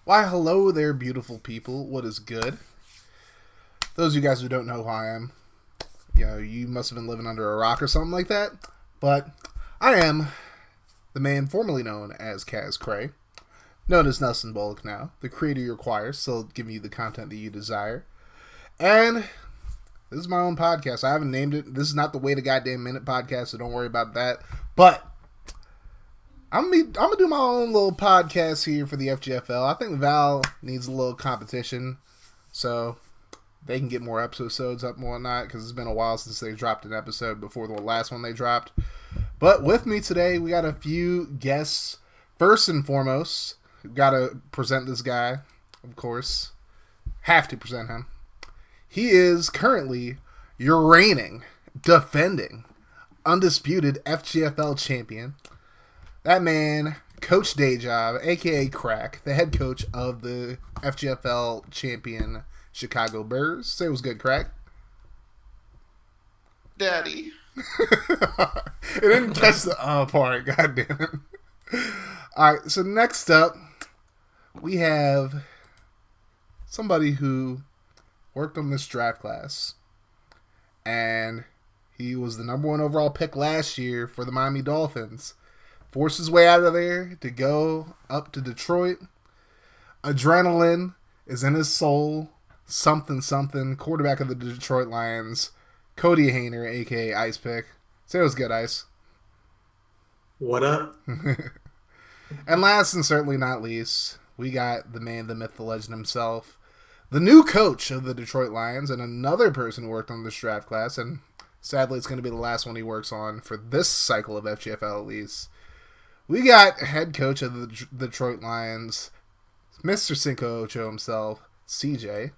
Why, hello there, beautiful people. What is good? Those of you guys who don't know who I am, you must have been living under a rock or something like that. But I am the man formerly known as Kaz Cray, known as Nelson Bulluck now, the creator you require, still giving you the content that you desire. And this is my own podcast. I haven't named it. This is not the Wait a Goddamn Minute podcast, so don't worry about that. But I'm gonna do my own little podcast here for the FGFL. I think Val needs a little competition, so they can get more episodes up and whatnot, because it's been a while since they dropped an episode before the last one they dropped. But with me today, we got a few guests. First and foremost, we've got to present this guy, of course. Have to present him. He is currently your reigning, defending, undisputed FGFL champion. That man, Coach Dayjob, a.k.a. Krack, the head coach of the FGFL champion Chicago Bears. Say what's good, Krack. Daddy. It didn't catch the part, god damn it. Alright, so next up, we have somebody who worked on this draft class. And he was the number 1 overall pick last year for the Miami Dolphins. Forced his way out of there to go up to Detroit. Adrenaline is in his soul. Something. Quarterback of the Detroit Lions, Cody Hayner, a.k.a. Icepick. Say what's good, Ice. What up? And last and certainly not least, we got the man, the myth, the legend himself, the new coach of the Detroit Lions, and another person who worked on this draft class, and sadly it's going to be the last one he works on for this cycle of FGFL at least. We got head coach of the Detroit Lions, MrCincoOcho himself, CJ.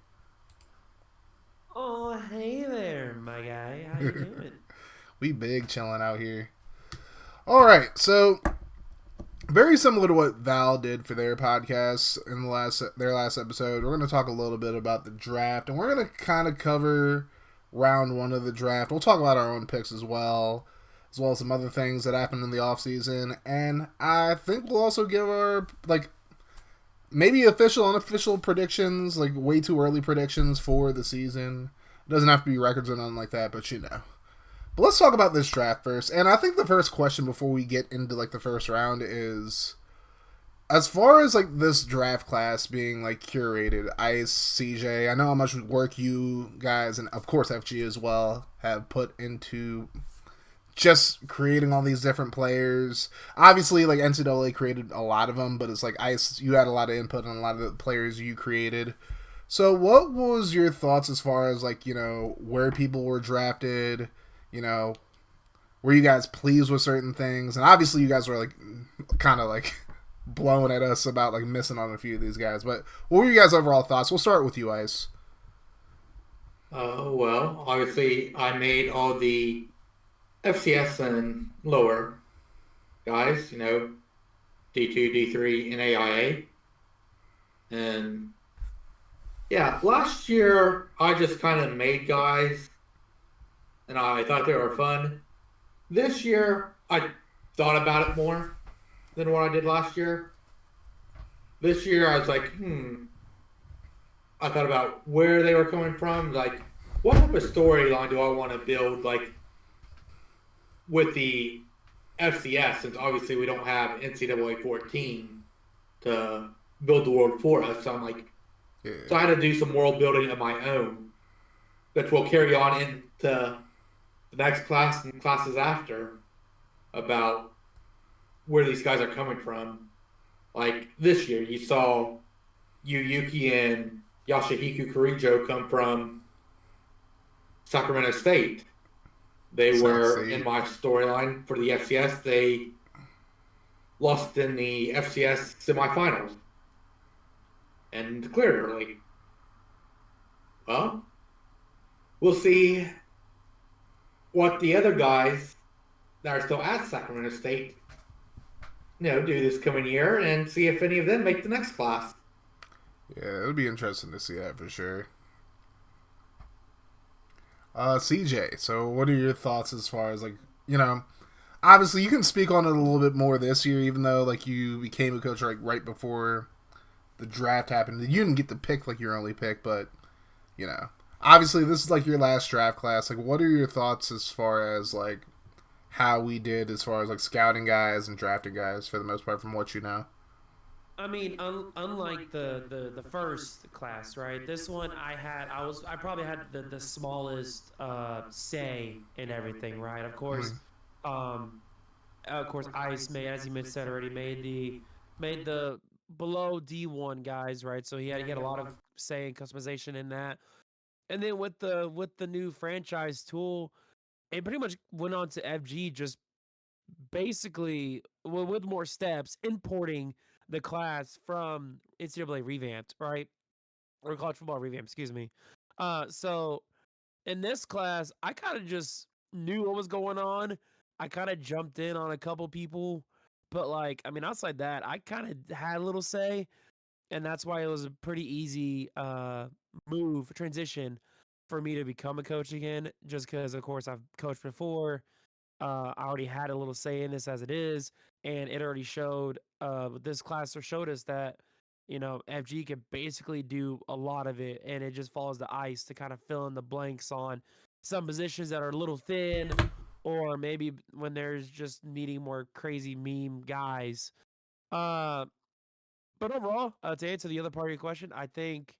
Oh, hey there, my guy. How you doing? We big chilling out here. Alright, so very similar to what Val did for their podcast in their last episode, we're going to talk a little bit about the draft, and we're going to kind of cover round 1 of the draft. We'll talk about our own picks as well as some other things that happened in the offseason, and I think we'll also give our, maybe official, unofficial predictions, way too early predictions for the season. It doesn't have to be records or nothing like that, but But let's talk about this draft first, and I think the first question before we get into, the first round is, as far as, this draft class being, curated, Ice, CJ, I know how much work you guys, and of course FG as well, have put into just creating all these different players. Obviously, NCAA created a lot of them, but it's Ice, you had a lot of input on a lot of the players you created. So what was your thoughts as far as, where people were drafted? Were you guys pleased with certain things? And obviously you guys were, kind of, blowing at us about, missing on a few of these guys. But what were you guys' overall thoughts? We'll start with you, Ice. Well, obviously I made all the FCS and lower guys, D2, D3, and AIA. And, yeah, last year I just kind of made guys, and I thought they were fun. This year, I thought about it more than what I did last year. This year, I was like, I thought about where they were coming from. What type of storyline do I want to build, with the FCS, since obviously we don't have NCAA 14 to build the world for us. So I'm so I had to do some world building of my own, which will carry on into the next class and classes after, about where these guys are coming from. This year, you saw Yuki and Yashahiko Karijo come from Sacramento State. They were in my storyline for the FCS. They lost in the FCS semifinals and declared early. Well, we'll see what the other guys that are still at Sacramento State, do this coming year, and see if any of them make the next class. Yeah, it would be interesting to see that for sure. CJ, so what are your thoughts as far as, obviously you can speak on it a little bit more this year, even though, you became a coach, right before the draft happened. You didn't get to pick like your only pick, but you know, obviously this is like your last draft class. Like, what are your thoughts as far as like how we did as far as like scouting guys and drafting guys for the most part from what you know? I mean, unlike the first class, right? This one I probably had the smallest say in everything, right? Of course, Ice made, as you said already, made the below D1 guys, right? So he had a lot of say and customization in that. And then with the new franchise tool, it pretty much went on to FG, just basically with more steps, importing the class from NCAA Revamped, right? Or college football Revamped, excuse me. So in this class, I kind of just knew what was going on. I kind of jumped in on a couple people, but like, I mean, outside that, I kind of had a little say, and that's why it was a pretty easy transition for me to become a coach again. Just because, of course, I've coached before. I already had a little say in this as it is, and it already showed. This class showed us that FG can basically do a lot of it, and it just follows the ice to kind of fill in the blanks on some positions that are a little thin, or maybe when there's just needing more crazy meme guys. Uh, but overall, to answer the other part of your question, I think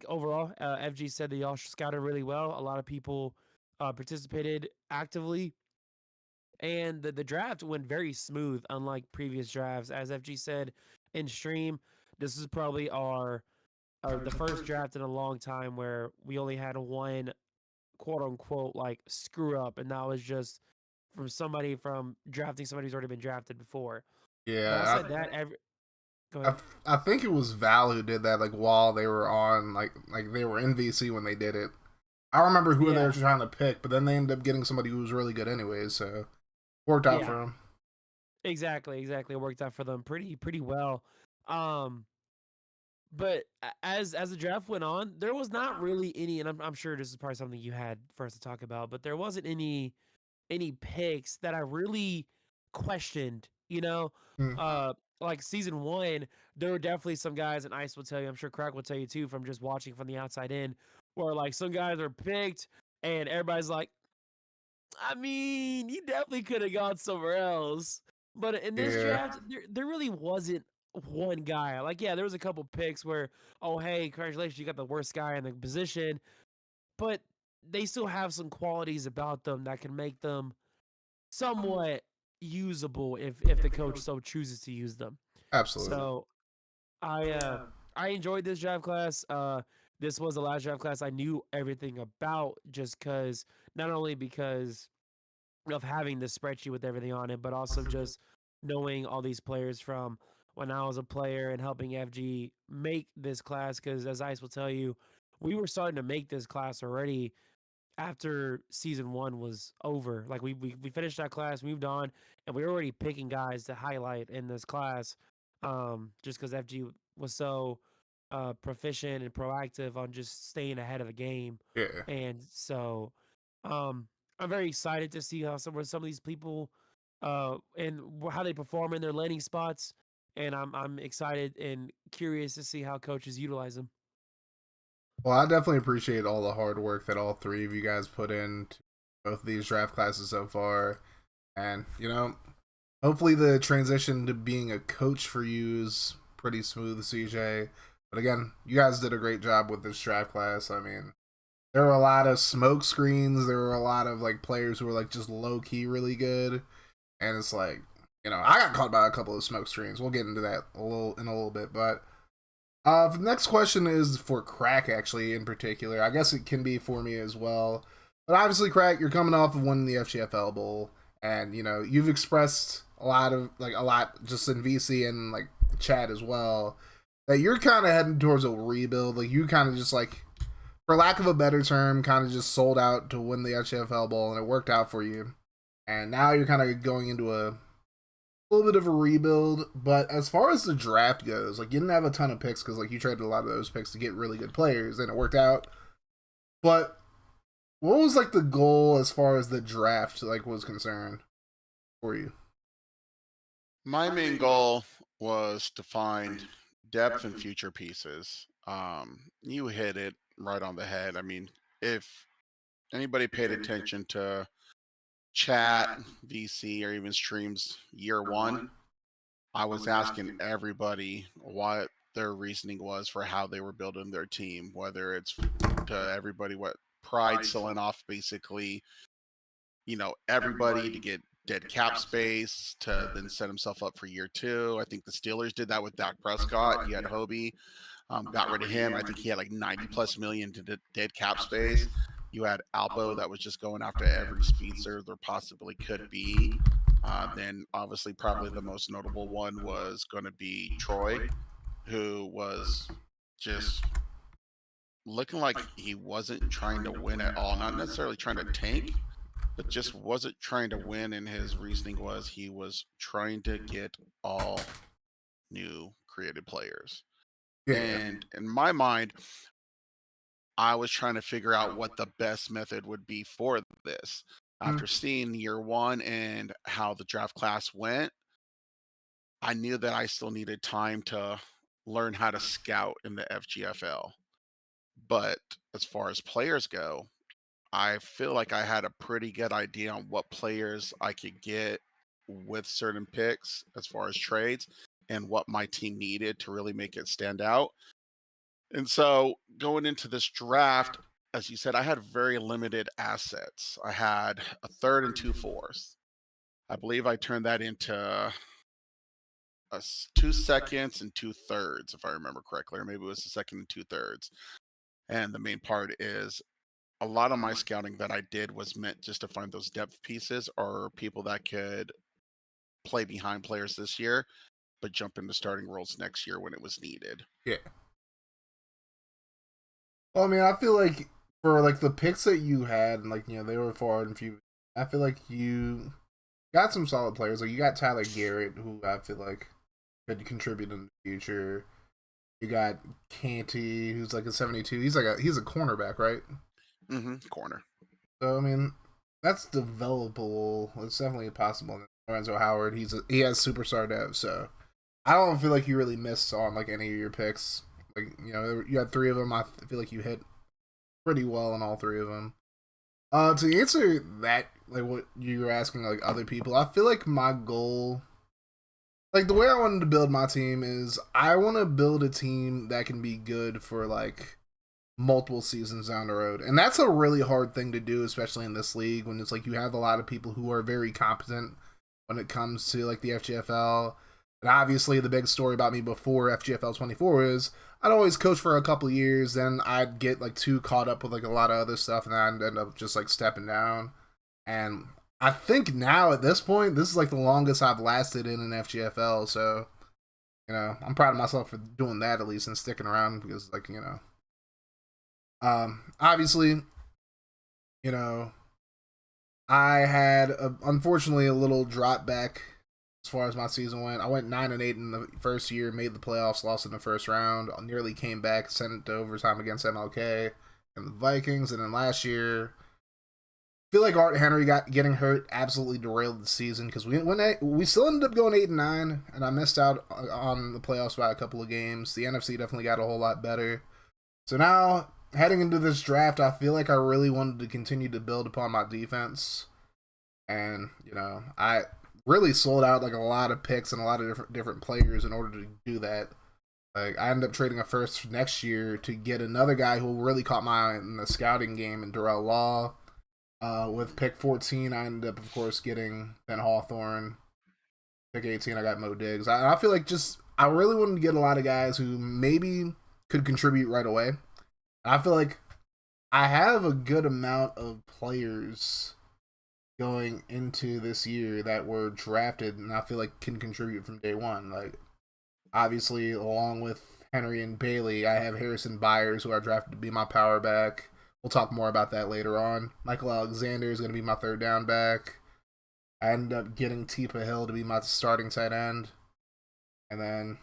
overall, FG said that y'all scouted really well. A lot of people participated actively, and the draft went very smooth, unlike previous drafts. As FG said in stream, this is probably our the first draft in a long time where we only had one quote unquote like screw up, and that was just from drafting somebody who's already been drafted before. But Yeah, outside that, go I, ahead. I think it was Val who did that like while they were on like they were in VC when they did it. I don't remember who they were Yeah, trying to pick, but then they ended up getting somebody who was really good anyways, so worked out yeah, for them. exactly. It worked out for them pretty well. Um, but as the draft went on, there was not really any, and I'm sure this is probably something you had for us to talk about, but there wasn't any picks that I really questioned. Hmm. Like season one, there were definitely some guys, and Ice will tell you, I'm sure Krack will tell you too, from just watching from the outside in, where like some guys are picked, and everybody's like, I mean, you definitely could have gone somewhere else. But in this Yeah, draft, there really wasn't one guy. Like, yeah, there was a couple picks where, oh, hey, congratulations, you got the worst guy in the position. But they still have some qualities about them that can make them somewhat usable if the coach so chooses to use them. absolutely. So I uh I enjoyed this draft class. This was the last draft class I knew everything about, just because not only because of having this spreadsheet with everything on it, but also just knowing all these players from when I was a player and helping FG make this class. Because as Ice will tell you, we were starting to make this class already after season one was over. Like we finished that class, moved on, and we were already picking guys to highlight in this class. Just because FG was so proficient and proactive on just staying ahead of the game, Yeah, and so I'm very excited to see how some of these people and how they perform in their landing spots, and I'm excited and curious to see how coaches utilize them. well, I definitely appreciate all the hard work that all three of you guys put in to both of these draft classes so far, and hopefully the transition to being a coach for you is pretty smooth, CJ. But again, you guys did a great job with this draft class. I mean, there were a lot of smoke screens. There were a lot of like players who were like just low key really good, and it's like I got caught by a couple of smoke screens. We'll get into that in a little bit, but the next question is for Krack actually in particular. I guess it can be for me as well, but obviously Krack, you're coming off of winning the FGFL Bowl, and you've expressed a lot just in VC and like chat as well that you're kind of heading towards a rebuild. Like you kind of just like, for lack of a better term, kind of just sold out to win the HFL Bowl, and it worked out for you. And now you're kind of going into a little bit of a rebuild. But as far as the draft goes, like you didn't have a ton of picks because like you traded a lot of those picks to get really good players, and it worked out. But what was like the goal as far as the draft like was concerned for you? My main goal was to find depth and future pieces. You hit it right on the head. I mean, if anybody paid attention to chat, VC, or even streams year one, I was asking everybody what their reasoning was for how they were building their team, whether it's to everybody what Pride selling off basically, everybody to get dead cap space to then set himself up for year two. I think the Steelers did that with Dak Prescott. You had Hobie, got rid of him. I think he had like 90 plus million to dead cap space. You had Alpo that was just going after every speedster there possibly could be. Then obviously probably the most notable one was going to be Troy, who was just looking like he wasn't trying to win at all. Not necessarily trying to tank, but just wasn't trying to win. And his reasoning was he was trying to get all new created players. Yeah. And in my mind, I was trying to figure out what the best method would be for this. After seeing year one and how the draft class went, I knew that I still needed time to learn how to scout in the FGFL. But as far as players go, I feel like I had a pretty good idea on what players I could get with certain picks as far as trades and what my team needed to really make it stand out. And so going into this draft, as you said, I had very limited assets. I had a third and two fourths. I believe I turned that into 2 seconds and 2/3, if I remember correctly, or maybe it was a second and 2/3. And the main part is a lot of my scouting that I did was meant just to find those depth pieces or people that could play behind players this year, but jump into starting roles next year when it was needed. Yeah. Well, I mean, I feel like for like the picks that you had, and like they were far and few. I feel like you got some solid players. Like you got Tyler Garrett, who I feel like could contribute in the future. You got Canty, who's like a 72. He's a cornerback, right? Corner. So I mean, that's developable. It's definitely possible. Lorenzo Howard, he has superstar dev, so I don't feel like you really missed on like any of your picks. Like you had three of them. I feel like you hit pretty well on all three of them. To answer that, like what you were asking, like other people, I feel like my goal, like the way I wanted to build my team is I want to build a team that can be good for like multiple seasons down the road. And that's a really hard thing to do, especially in this league when it's like you have a lot of people who are very competent when it comes to like the FGFL. And obviously the big story about me before FGFL 24 is I'd always coach for a couple years, then I'd get like too caught up with like a lot of other stuff and I'd end up just like stepping down. And I think now at this point, this is like the longest I've lasted in an FGFL, so I'm proud of myself for doing that at least and sticking around because like obviously, I had unfortunately a little drop back as far as my season went. I went 9-8 in the first year, made the playoffs, lost in the first round, nearly came back, sent it to overtime against MLK and the Vikings, and then last year, I feel like Art Henry getting hurt absolutely derailed the season because we still ended up going 8-9, and I missed out on the playoffs by a couple of games. The NFC definitely got a whole lot better. So now, heading into this draft, I feel like I really wanted to continue to build upon my defense. And, I really sold out like a lot of picks and a lot of different players in order to do that. Like I ended up trading a first next year to get another guy who really caught my eye in the scouting game in Darrell Law. With pick 14, I ended up, of course, getting Ben Hawthorne. Pick 18, I got Mo Diggs. I feel like I really wanted to get a lot of guys who maybe could contribute right away. I feel like I have a good amount of players going into this year that were drafted and I feel like can contribute from day one. Like, obviously, along with Henry and Bailey, I have Harrison Byers, who I drafted to be my power back. We'll talk more about that later on. Michael Alexander is going to be my third down back. I ended up getting Tipa Hill to be my starting tight end. And then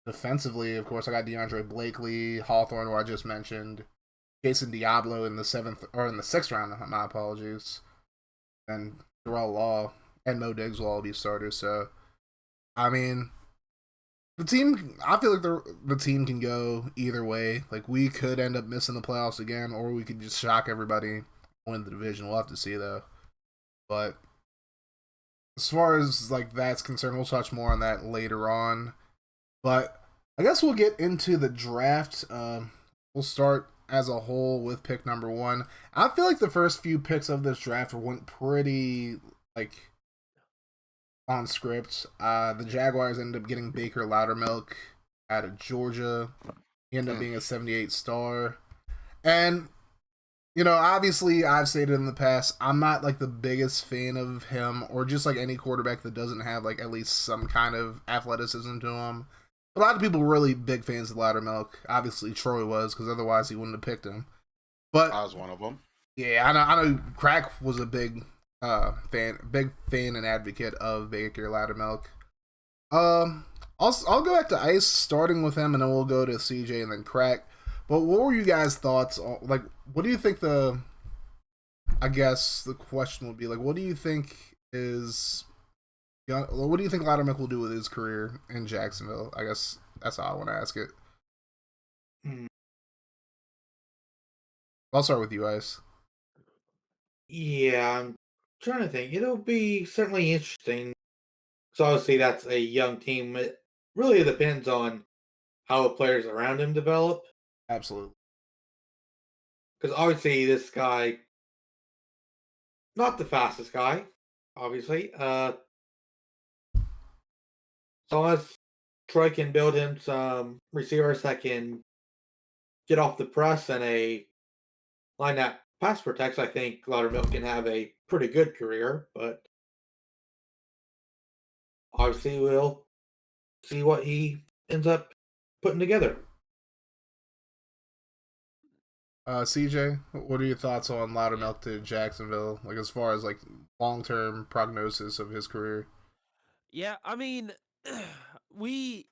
defensively, of course, I got DeAndre Blakely, Hawthorne, who I just mentioned, Jason Diablo in the sixth round. My apologies. And Darrell Law and Mo Diggs will all be starters. So, I mean, the team, I feel like the team can go either way. Like, we could end up missing the playoffs again, or we could just shock everybody, win the division. We'll have to see, though. But as far as, like, that's concerned, we'll touch more on that later on. But I guess we'll get into the draft. We'll start as a whole with pick number 1. I feel like the first few picks of this draft went pretty, like, on script. The Jaguars ended up getting Baker Loudermilk out of Georgia. He ended up being a 78 star. And, you know, obviously, I've stated in the past, I'm not, like, the biggest fan of him, or just, like, any quarterback that doesn't have, like, at least some kind of athleticism to him. A lot of people were really big fans of Loudermilk. Obviously, Troy was, because otherwise he wouldn't have picked him. But I was one of them. Yeah, I know Krack was a big fan and advocate of Baker Loudermilk. I'll go back to Ice, starting with him, and then we'll go to CJ and then Krack. But what were you guys' thoughts on, like, what do you think I guess the question would be, like, what do you think Loudermilk will do with his career in Jacksonville? I guess that's how I want to ask it. I'll start with you, Ice. Yeah, I'm trying to think. It'll be certainly interesting. So obviously that's a young team. It really depends on how the players around him develop. Absolutely. Because obviously this guy, not the fastest guy, obviously. So unless Troy can build him some receivers that can get off the press and a line that pass protects, I think Loudermilk can have a pretty good career. But obviously we'll see what he ends up putting together. CJ, what are your thoughts on Loudermilk to Jacksonville? Like, as far as, like, long-term prognosis of his career? Yeah, I mean, we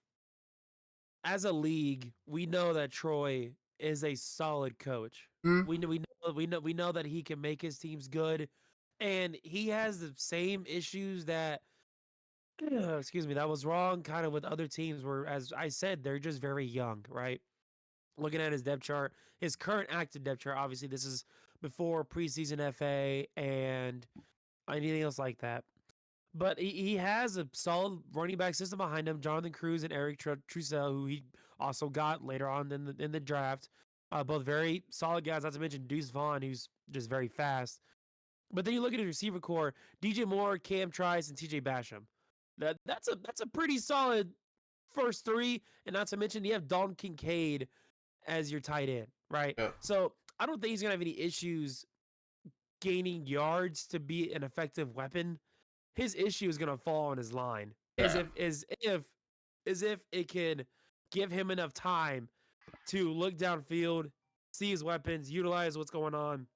as a league, we know that Troy is a solid coach. Mm. We know that he can make his teams good, and he has the same issues that excuse me, that was wrong kind of with other teams where, as I said, they're just very young, right? Looking at his depth chart, his current active depth chart, obviously this is before preseason FA and anything else like that. But he has a solid running back system behind him. Jonathan Cruz and Eric Trussell, who he also got later on in the draft. Both very solid guys, not to mention Deuce Vaughn, who's just very fast. But then you look at his receiver core, DJ Moore, Cam Trice, and TJ Basham. That's a pretty solid first three. And not to mention you have Dalton Kincaid as your tight end, right? Yeah. So I don't think he's gonna have any issues gaining yards to be an effective weapon. His issue is gonna fall on his line. As if it can give him enough time to look downfield, see his weapons, utilize what's going on,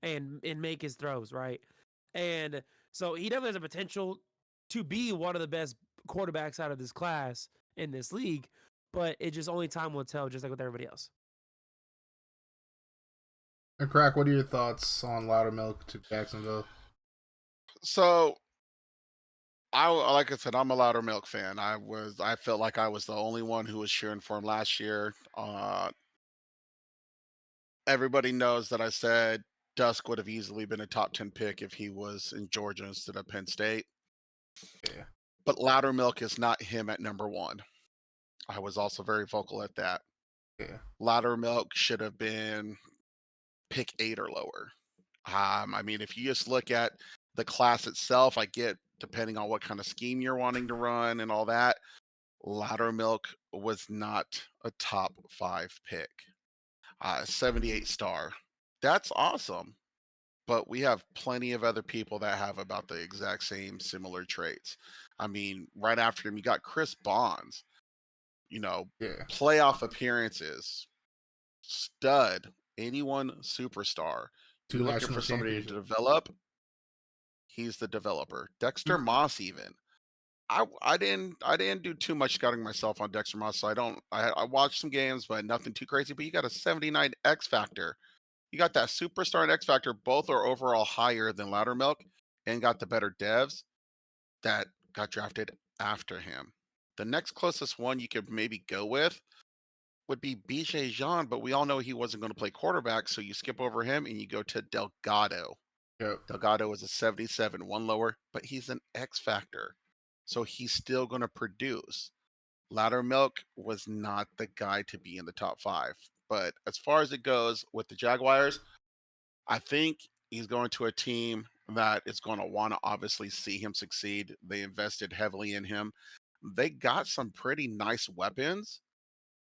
and make his throws, right? And so he definitely has a potential to be one of the best quarterbacks out of this class in this league, but it just only time will tell, just like with everybody else. And Krack, what are your thoughts on Loudermilk to Jacksonville? So, like I said, I'm a Loudermilk fan. I felt like I was the only one who was cheering for him last year. Everybody knows that I said Dusk would have easily been a top 10 pick if he was in Georgia instead of Penn State. Yeah. But Loudermilk is not him at number 1. I was also very vocal at that. Yeah. Loudermilk should have been pick 8 or lower. I mean, if you just look at the class itself, I get depending on what kind of scheme you're wanting to run and all that. Loudermilk was not a top 5 pick. 78 star. That's awesome. But we have plenty of other people that have about the exact same similar traits. I mean, right after him, you got Chris Bonds. Yeah. Playoff appearances, stud, 81 superstar. Two You're looking national for somebody to championships. develop. He's the developer. Dexter Moss, even. I didn't do too much scouting myself on Dexter Moss, so I watched some games, but nothing too crazy. But you got a 79 X factor. You got that superstar and X factor. Both are overall higher than Loudermilk, and got the better devs that got drafted after him. The next closest one you could maybe go with would be BJ Jean, but we all know he wasn't going to play quarterback, so you skip over him and you go to Delgado. Yep. Delgado is a 77, one lower, but he's an X factor. So he's still going to produce. Loudermilk was not the guy to be in the top 5. But as far as it goes with the Jaguars, I think he's going to a team that is going to want to obviously see him succeed. They invested heavily in him. They got some pretty nice weapons.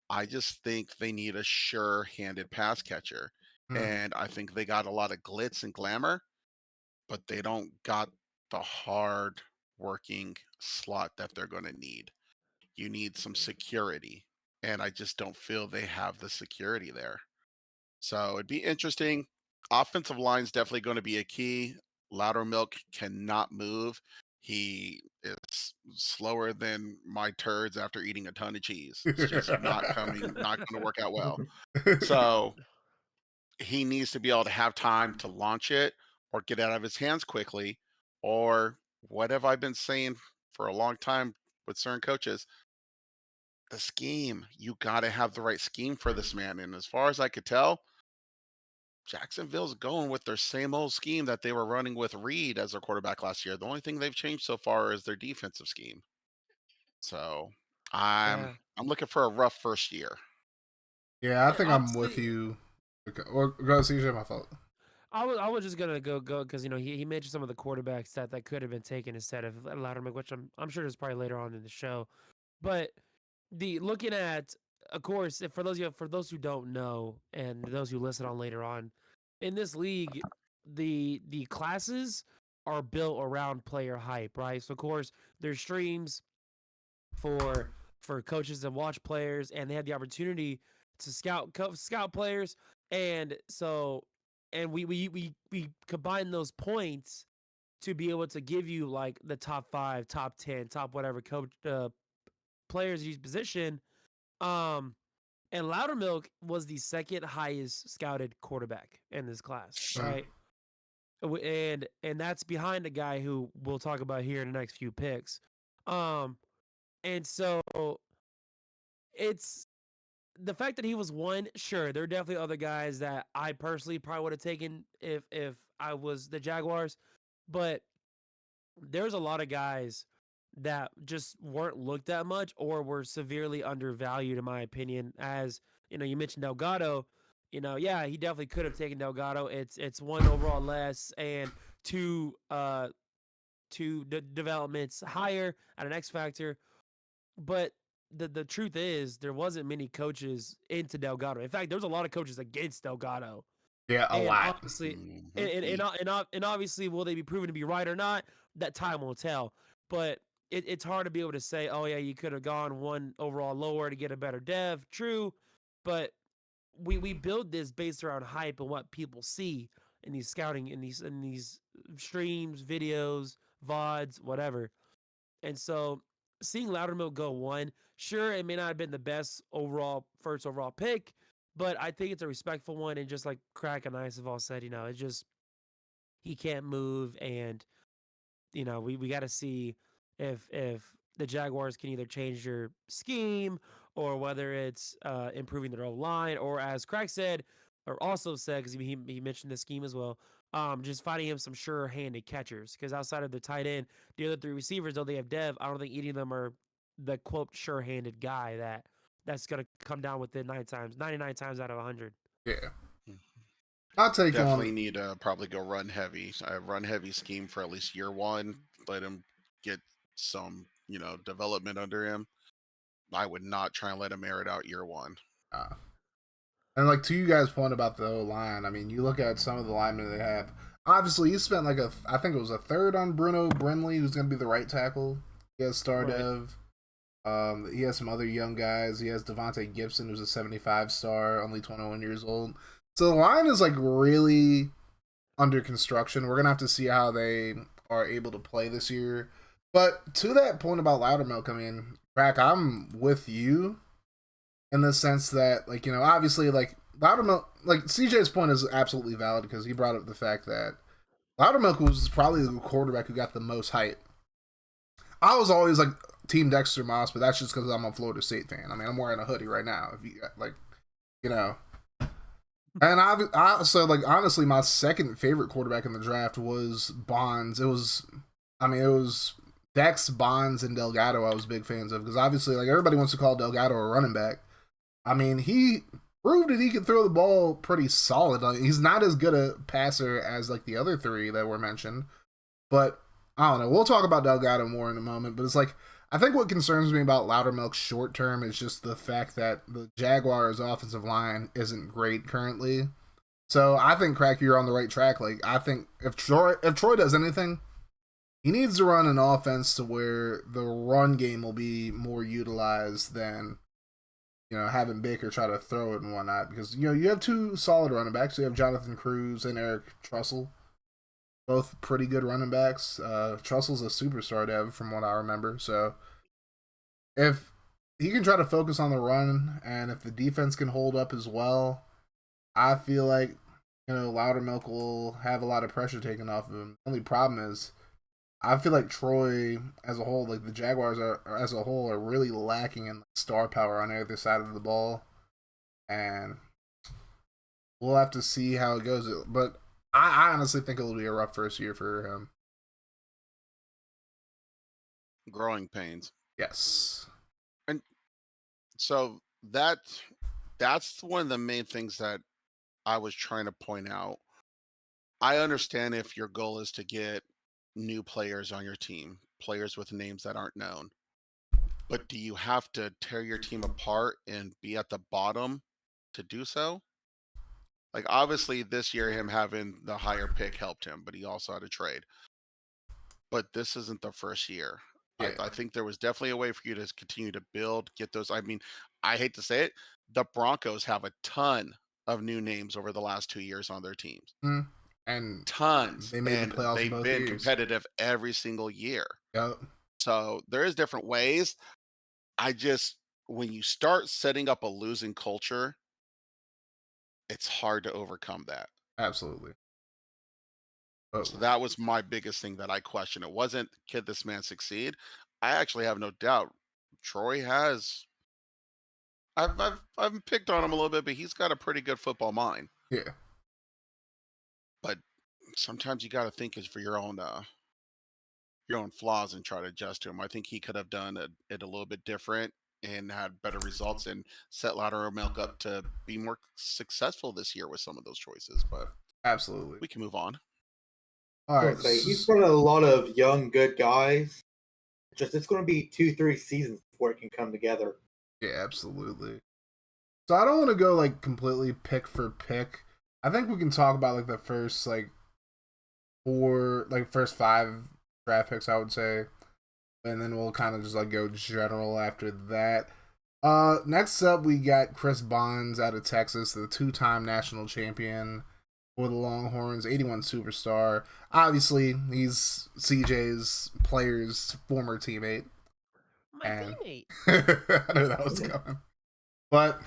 I just think they need a sure-handed pass catcher. And I think they got a lot of glitz and glamour, but they don't got the hard working slot that they're going to need. You need some security. And I just don't feel they have the security there. So it'd be interesting. Offensive line is definitely going to be a key. Loudermilk cannot move. He is slower than my turds after eating a ton of cheese. It's just not going to work out well. So he needs to be able to have time to launch it or get out of his hands quickly. Or what have I been saying for a long time with certain coaches? The scheme. You got to have the right scheme for this man. And as far as I could tell, Jacksonville's going with their same old scheme that they were running with Reed as their quarterback last year. The only thing they've changed so far is their defensive scheme. So I'm looking for a rough first year. Yeah, I think I'm with you. Or go CJ, my fault. I was just gonna go because he mentioned some of the quarterbacks that could have been taken instead of Loudermilk, which I'm sure is probably later on in the show. But looking at, of course, for those who don't know and those who listen on later on, in this league, the classes are built around player hype, right? So of course there's streams for coaches to watch players, and they have the opportunity to scout players, and so we combine those points to be able to give you like the top 5, top 10, top whatever coach players each position. And Loudermilk was the second highest scouted quarterback in this class, right? And that's behind a guy who we'll talk about here in the next few picks. And so it's the fact that he was one. Sure, there are definitely other guys that I personally probably would have taken if I was the Jaguars, but there's a lot of guys that just weren't looked that much or were severely undervalued, in my opinion. As you mentioned Delgado. Yeah, he definitely could have taken Delgado. It's 1 overall less and 2 developments higher at an X factor. But the truth is, there wasn't many coaches into Delgado. In fact, there was a lot of coaches against Delgado. Yeah, a lot. Obviously, and obviously, will they be proven to be right or not? That time will tell. But it's hard to be able to say, oh yeah, you could have gone 1 overall lower to get a better dev. True, but we build this based around hype and what people see in these scouting, in these streams, videos, VODs, whatever. And so seeing Loudermilk go 1, sure, it may not have been the best first overall pick, but I think it's a respectful one. And just like Krack and Ice have all said, it's just he can't move, and we got to see if the Jaguars can either change their scheme or whether it's improving their own line, or as Krack said, or also said, because he mentioned the scheme as well, just finding him some sure-handed catchers. Because outside of the tight end, the other 3 receivers, though they have Dev, I don't think any of them are the quote sure-handed guy that's gonna come down within 99 times out of 100. Yeah. I'll take definitely need to probably go run heavy. A run heavy scheme for at least year 1. Let him get some, development under him. I would not try and let him air it out year 1. And like to you guys' point about the O-line, I mean, you look at some of the linemen they have. Obviously, he spent I think it was a third on Bruno Brinley, who's going to be the right tackle. He has Stardev. Right. He has some other young guys. He has Devontae Gibson, who's a 75 star, only 21 years old. So the line is like really under construction. We're going to have to see how they are able to play this year. But to that point about Loudermilk, I mean, Krack, I'm with you in the sense that, like, obviously, like, Loudermilk, like, CJ's point is absolutely valid because he brought up the fact that Loudermilk was probably the quarterback who got the most hype. I was always, like, Team Dexter Moss, but that's just because I'm a Florida State fan. I mean, I'm wearing a hoodie right now. If you like, you know. And so like honestly, my second favorite quarterback in the draft was Bonds. It was Dex, Bonds, and Delgado. I was big fans of because obviously, like everybody wants to call Delgado a running back. I mean, he proved that he could throw the ball pretty solid. Like, he's not as good a passer as like the other three that were mentioned, but I don't know. We'll talk about Delgado more in a moment. But it's like I think what concerns me about Loudermilk short term is just the fact that the Jaguars' offensive line isn't great currently. So I think Krack, you're on the right track. Like I think if Troy does anything, he needs to run an offense to where the run game will be more utilized than having Baker try to throw it and whatnot. Because you have two solid running backs. You have Jonathan Cruz and Eric Trussell, both pretty good running backs. Trussell's a superstar to have, from what I remember. So if he can try to focus on the run, and if the defense can hold up as well, I feel like Loudermilk will have a lot of pressure taken off of him. The only problem is, I feel like Troy as a whole, like the Jaguars as a whole, are really lacking in star power on either side of the ball, and we'll have to see how it goes. But I honestly think it'll be a rough first year for him. Growing pains. Yes. And so that's one of the main things that I was trying to point out. I understand if your goal is to get new players on your team, players with names that aren't known. But do you have to tear your team apart and be at the bottom to do so? Like, obviously, this year, him having the higher pick helped him, but he also had a trade. But this isn't the first year. Yeah. I think there was definitely a way for you to continue to build, get those. I mean, I hate to say it, the Broncos have a ton of new names over the last 2 years on their teams. And tons. they made and the playoffs they've both been years. competitive every single year. Yep. So there is different ways. When you start setting up a losing culture, it's hard to overcome that. Absolutely. So that was my biggest thing that I question. It wasn't, could this man succeed? I actually have no doubt Troy has. I've picked on him a little bit, but he's got a pretty good football mind. Yeah. But sometimes you got to think is for your own flaws and try to adjust to them. I think he could have done it a little bit different and had better results and set Loudermilk up to be more successful this year with some of those choices. But absolutely, we can move on. All right, he's brought a lot of young, good guys. It's going to be 2-3 seasons before it can come together. Yeah, absolutely. So I don't want to go like completely pick for pick. I think we can talk about like the first first 5 draft picks, I would say, and then we'll kind of just like go general after that. Next up, we got Chris Bonds out of Texas, the 2-time national champion for the Longhorns, 81 superstar. Obviously, he's CJ's player's former teammate. Teammate. I knew that was coming. But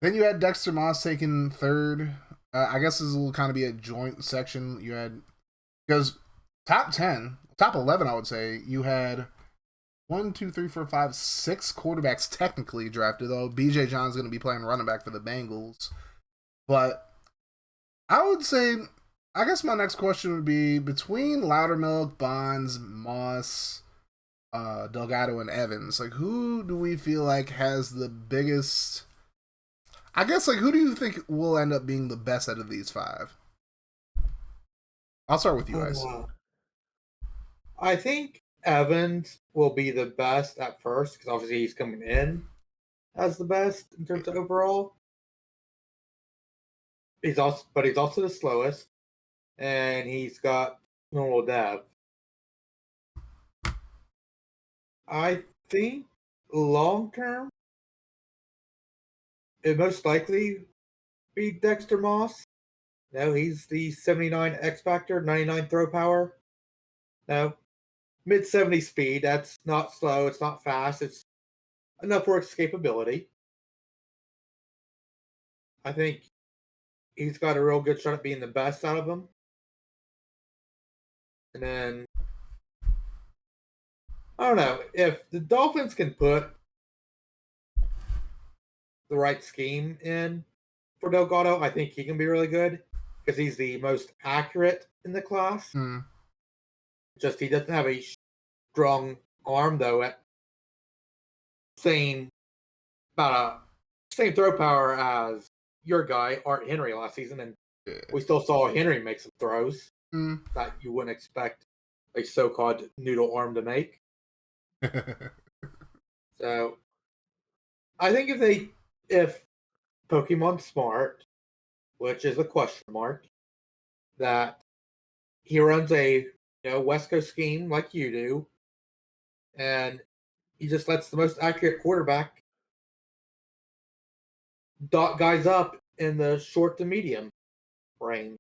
then you had Dexter Moss taking third. I guess this will kind of be a joint section. You had, because top 11, I would say, you had 1, 2, 3, 4, 5, 6 quarterbacks technically drafted, though BJ John's going to be playing running back for the Bengals. But I would say, I guess my next question would be between Loudermilk, Bonds, Moss, Delgado, and Evans. Like, who do we feel like has the biggest? I guess, like, who do you think will end up being the best out of these 5? I'll start with you guys. I think Evans will be the best at first because obviously he's coming in as the best in terms of overall. He's also the slowest, and he's got normal depth. I think long term, it most likely be Dexter Moss. No, he's the 79 X Factor, 99 throw power. No, mid 70 speed. That's not slow. It's not fast. It's enough for escapability. I think he's got a real good shot at being the best out of them. And then I don't know if the Dolphins can put the right scheme in for Delgado. I think he can be really good because he's the most accurate in the class. Mm. Just he doesn't have a strong arm though at same about a same throw power as your guy Art Henry last season, and Yeah. we still saw Henry make some throws Mm. that you wouldn't expect a so-called noodle arm to make. So I think if Pokemon Smart, which is a question mark, that he runs a West Coast scheme like you do, and he just lets the most accurate quarterback dot guys up in the short to medium range,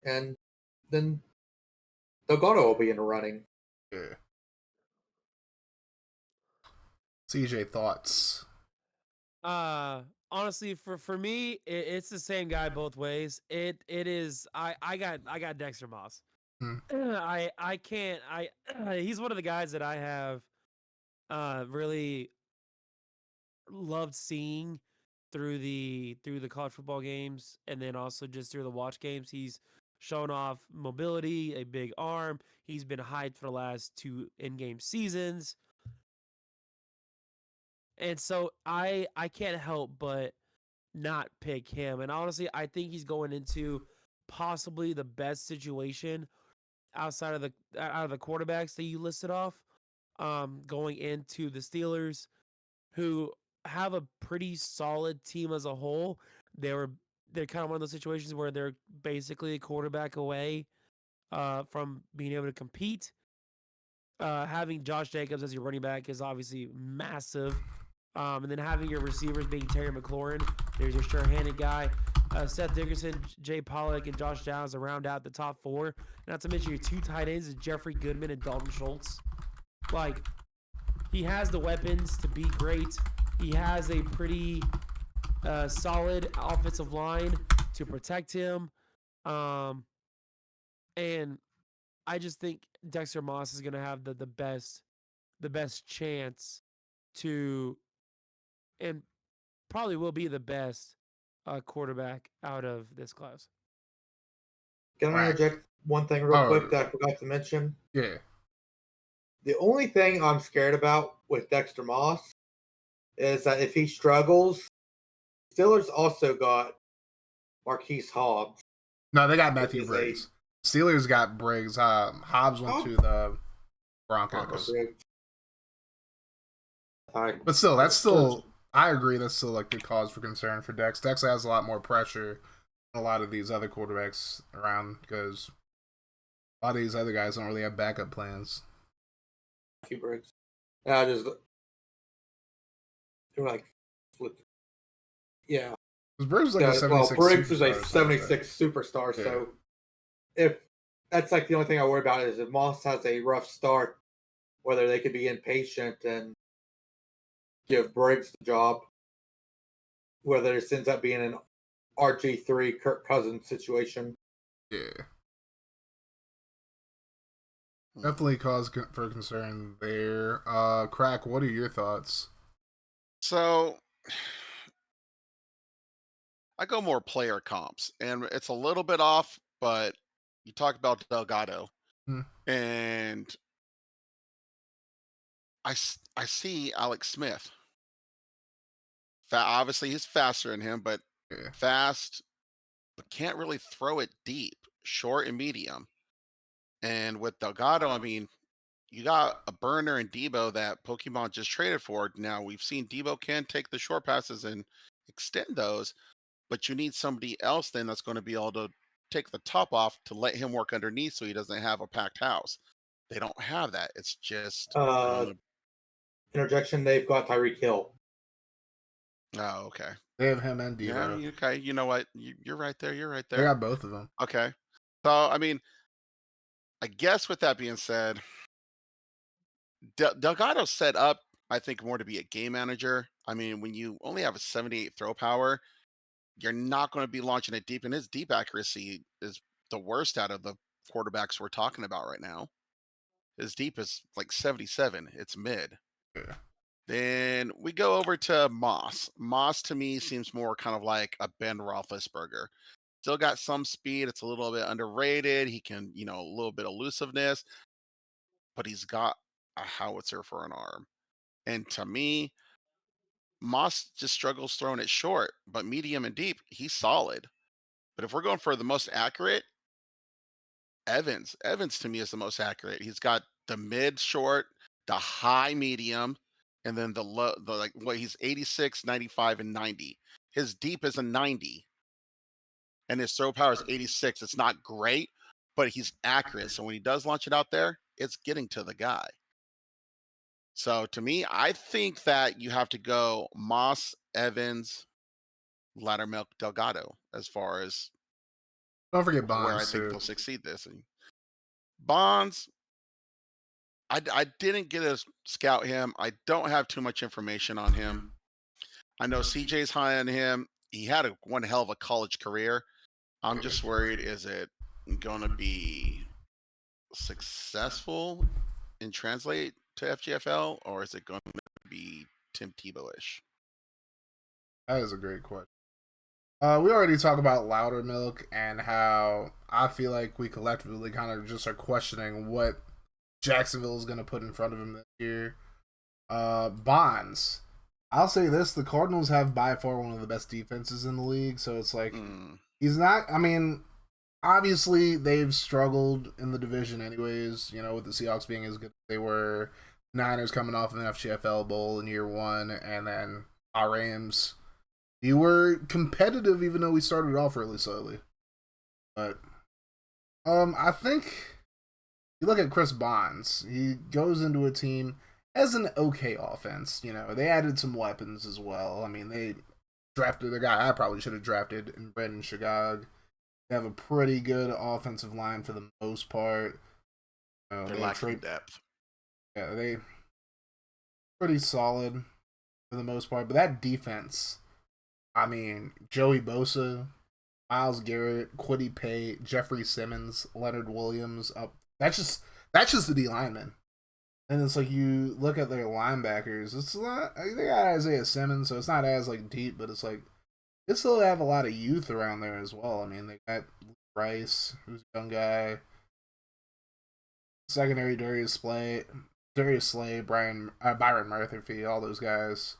and then Delgado will be in the running. Yeah. CJ, thoughts? Honestly, for me, it's the same guy both ways. It is. I got Dexter Moss. Hmm. I can't. He's one of the guys that I have really loved seeing through the college football games, and then also just through the watch games. He's shown off mobility, a big arm. He's been hyped for the last 2 in-game seasons. And so I can't help but not pick him. And honestly, I think he's going into possibly the best situation outside of the quarterbacks that you listed off. Going into the Steelers, who have a pretty solid team as a whole. They're kind of one of those situations where they're basically a quarterback away from being able to compete. Having Josh Jacobs as your running back is obviously massive. And then having your receivers being Terry McLaurin, there's your sure-handed guy. Seth Dickerson, Jay Pollock, and Josh Downs to round out the top 4. Not to mention your 2 tight ends is Jeffrey Goodman and Dalton Schultz. Like, he has the weapons to be great. He has a pretty solid offensive line to protect him. And I just think Dexter Moss is going to have the best chance to, and probably will be the best quarterback out of this class. Can I interject one thing real quick that I forgot to mention? Yeah. The only thing I'm scared about with Dexter Moss is that if he struggles, Steelers also got Marquise Hobbs. No, they got Matthew Briggs. Steelers got Briggs. Hobbs went to the Broncos. But still, that's still. I agree. That's still like a cause for concern for Dex. Dex has a lot more pressure than a lot of these other quarterbacks around because a lot of these other guys don't really have backup plans. Matthew Briggs. Yeah, they're like, yeah. Briggs was like a 76 Briggs is a superstar, 76 superstar. Yeah. So if that's like the only thing I worry about is if Moss has a rough start, whether they could be impatient and give Briggs the job, whether this ends up being an RG3 Kirk Cousins situation. Yeah. Definitely cause for concern there. Krack, what are your thoughts? So I go more player comps, and it's a little bit off, but you talk about Delgado, and I see Alex Smith. Obviously, he's faster than him, but fast, but can't really throw it deep, short and medium. And with Delgado, I mean, you got a burner in Debo that Pokemon just traded for. Now we've seen Debo can take the short passes and extend those, but you need somebody else then that's going to be able to take the top off to let him work underneath so he doesn't have a packed house. They don't have that. It's just interjection. They've got Tyreek Hill. Oh, okay. They have him and Debo. Yeah, okay. You know what? You're right there. You're right there. They got both of them. Okay. So, I mean, I guess with that being said, Delgado's set up, I think, more to be a game manager. I mean, when you only have a 78 throw power, you're not going to be launching it deep, and his deep accuracy is the worst out of the quarterbacks we're talking about right now. His deep is like 77. It's mid. Yeah. Then we go over to Moss. Moss to me seems more kind of like a Ben Roethlisberger. Still got some speed. It's a little bit underrated. He can, a little bit elusiveness, but he's got a howitzer for an arm. And to me, Moss just struggles throwing it short, but medium and deep, he's solid. But if we're going for the most accurate, Evans to me is the most accurate. He's got the mid short, the high medium, and then the low, he's 86, 95, and 90. His deep is a 90, and his throw power is 86. It's not great, but he's accurate. So when he does launch it out there, it's getting to the guy. So to me, I think that you have to go Moss, Evans, Loudermilk, Delgado as far as Don't forget Bonds, where I think too. they'll succeed this. And Bonds, I didn't get to scout him. I don't have too much information on him. I know CJ's high on him. He had one hell of a college career. I'm just worried, is it going to be successful and translate to FGFL, or is it going to be Tim Tebow-ish? That is a great question. We already talked about Loudermilk and how I feel like we collectively kind of just are questioning what Jacksonville is going to put in front of him this year. Bonds. I'll say this, the Cardinals have by far one of the best defenses in the league, so it's like, he's not, obviously they've struggled in the division anyways, with the Seahawks being as good as they were, Niners coming off of an FGFL Bowl in year one, and then our Rams. You were competitive even though we started off really slowly. But, I think, you look at Chris Bonds, he goes into a team as an okay offense. They added some weapons as well. They drafted the guy I probably should have drafted in Brandon Shagag. They have a pretty good offensive line for the most part. They're lacking depth. Yeah, they pretty solid for the most part. But that defense, Joey Bosa, Myles Garrett, Kwity Paye, Jeffrey Simmons, Leonard Williams. That's just the D linemen. And it's like you look at their linebackers. It's not, they got Isaiah Simmons, so it's not as deep, but it's like they still have a lot of youth around there as well. They got Rice, who's a young guy. Secondary Darius Slay, Byron Murphy, all those guys.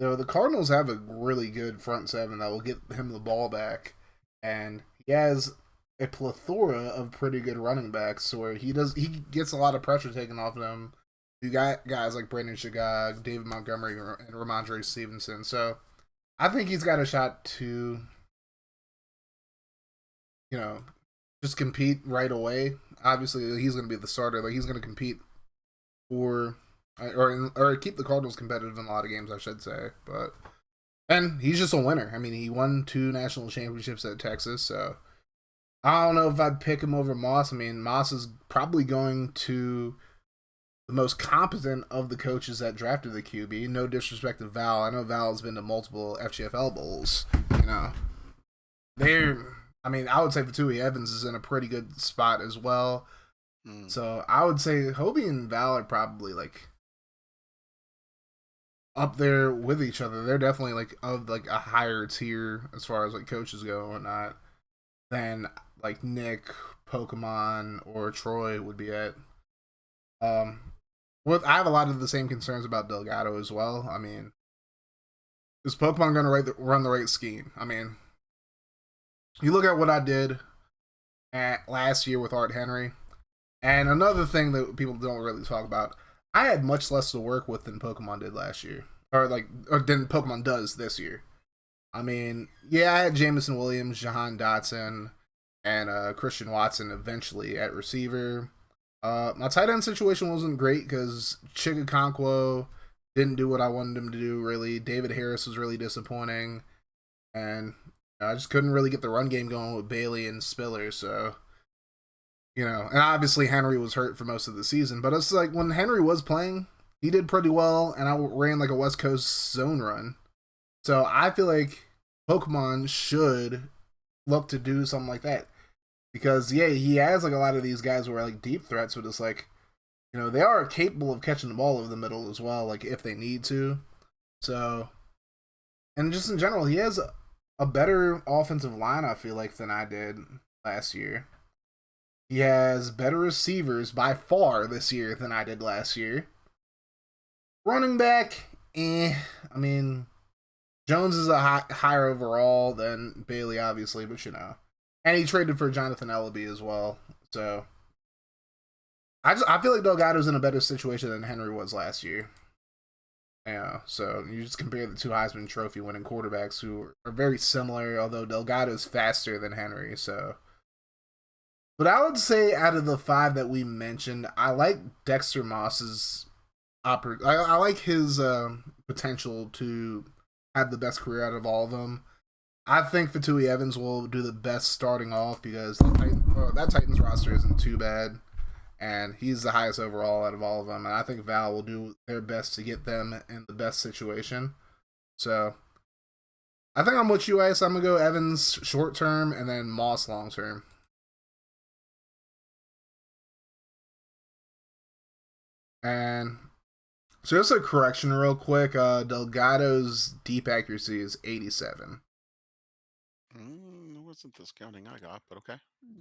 So the Cardinals have a really good front seven that will get him the ball back, and he has a plethora of pretty good running backs where he gets a lot of pressure taken off him. You got guys like Brandon Shagag, David Montgomery, and Ramondre Stevenson. So I think he's got a shot to, just compete right away. Obviously, he's going to be the starter. He's going to compete for, or keep the Cardinals competitive in a lot of games, I should say. And he's just a winner. He won 2 national championships at Texas, so I don't know if I'd pick him over Moss. Moss is probably going to the most competent of the coaches that drafted the QB. No disrespect to Val. I know Val has been to multiple FGFL Bowls. I would say Fatui Evans is in a pretty good spot as well. So I would say Hobie and Val are probably up there with each other. They're definitely of a higher tier as far as coaches go and whatnot than Nick, Pokemon, or Troy would be at. I have a lot of the same concerns about Delgado as well. Is Pokemon going to run the right scheme? You look at what I did last year with Art Henry, and another thing that people don't really talk about, I had much less to work with than Pokemon did last year, or than Pokemon does this year. I had Jameson Williams, Jahan Dotson, and Christian Watson eventually at receiver. My tight end situation wasn't great because Chigakonkwo didn't do what I wanted him to do, really. David Harris was really disappointing. And I just couldn't really get the run game going with Bailey and Spiller, so... and obviously Henry was hurt for most of the season, but it's when Henry was playing, he did pretty well, and I ran a West Coast zone run. So I feel like Pokemon should look to do something like that. Because, he has a lot of these guys who are deep threats, but it's they are capable of catching the ball over the middle as well, like if they need to. So, and just in general, he has a better offensive line, I feel like, than I did last year. He has better receivers by far this year than I did last year. Running back, I mean, Jones is a higher overall than Bailey, obviously, but and he traded for Jonathan Ellaby as well. So I feel like Delgado's in a better situation than Henry was last year. Yeah, so you just compare the two Heisman Trophy winning quarterbacks who are very similar, although Delgado's faster than Henry. So, but I would say out of the 5 that we mentioned, I like Dexter Moss's I like his potential to have the best career out of all of them. I think Fatui Evans will do the best starting off because that Titans roster isn't too bad, and he's the highest overall out of all of them. And I think Val will do their best to get them in the best situation. So I think I'm with you, Ice. I'm going to go Evans short term and then Moss long term. And so just a correction real quick. Delgado's deep accuracy is 87. It wasn't the scouting I got, but okay.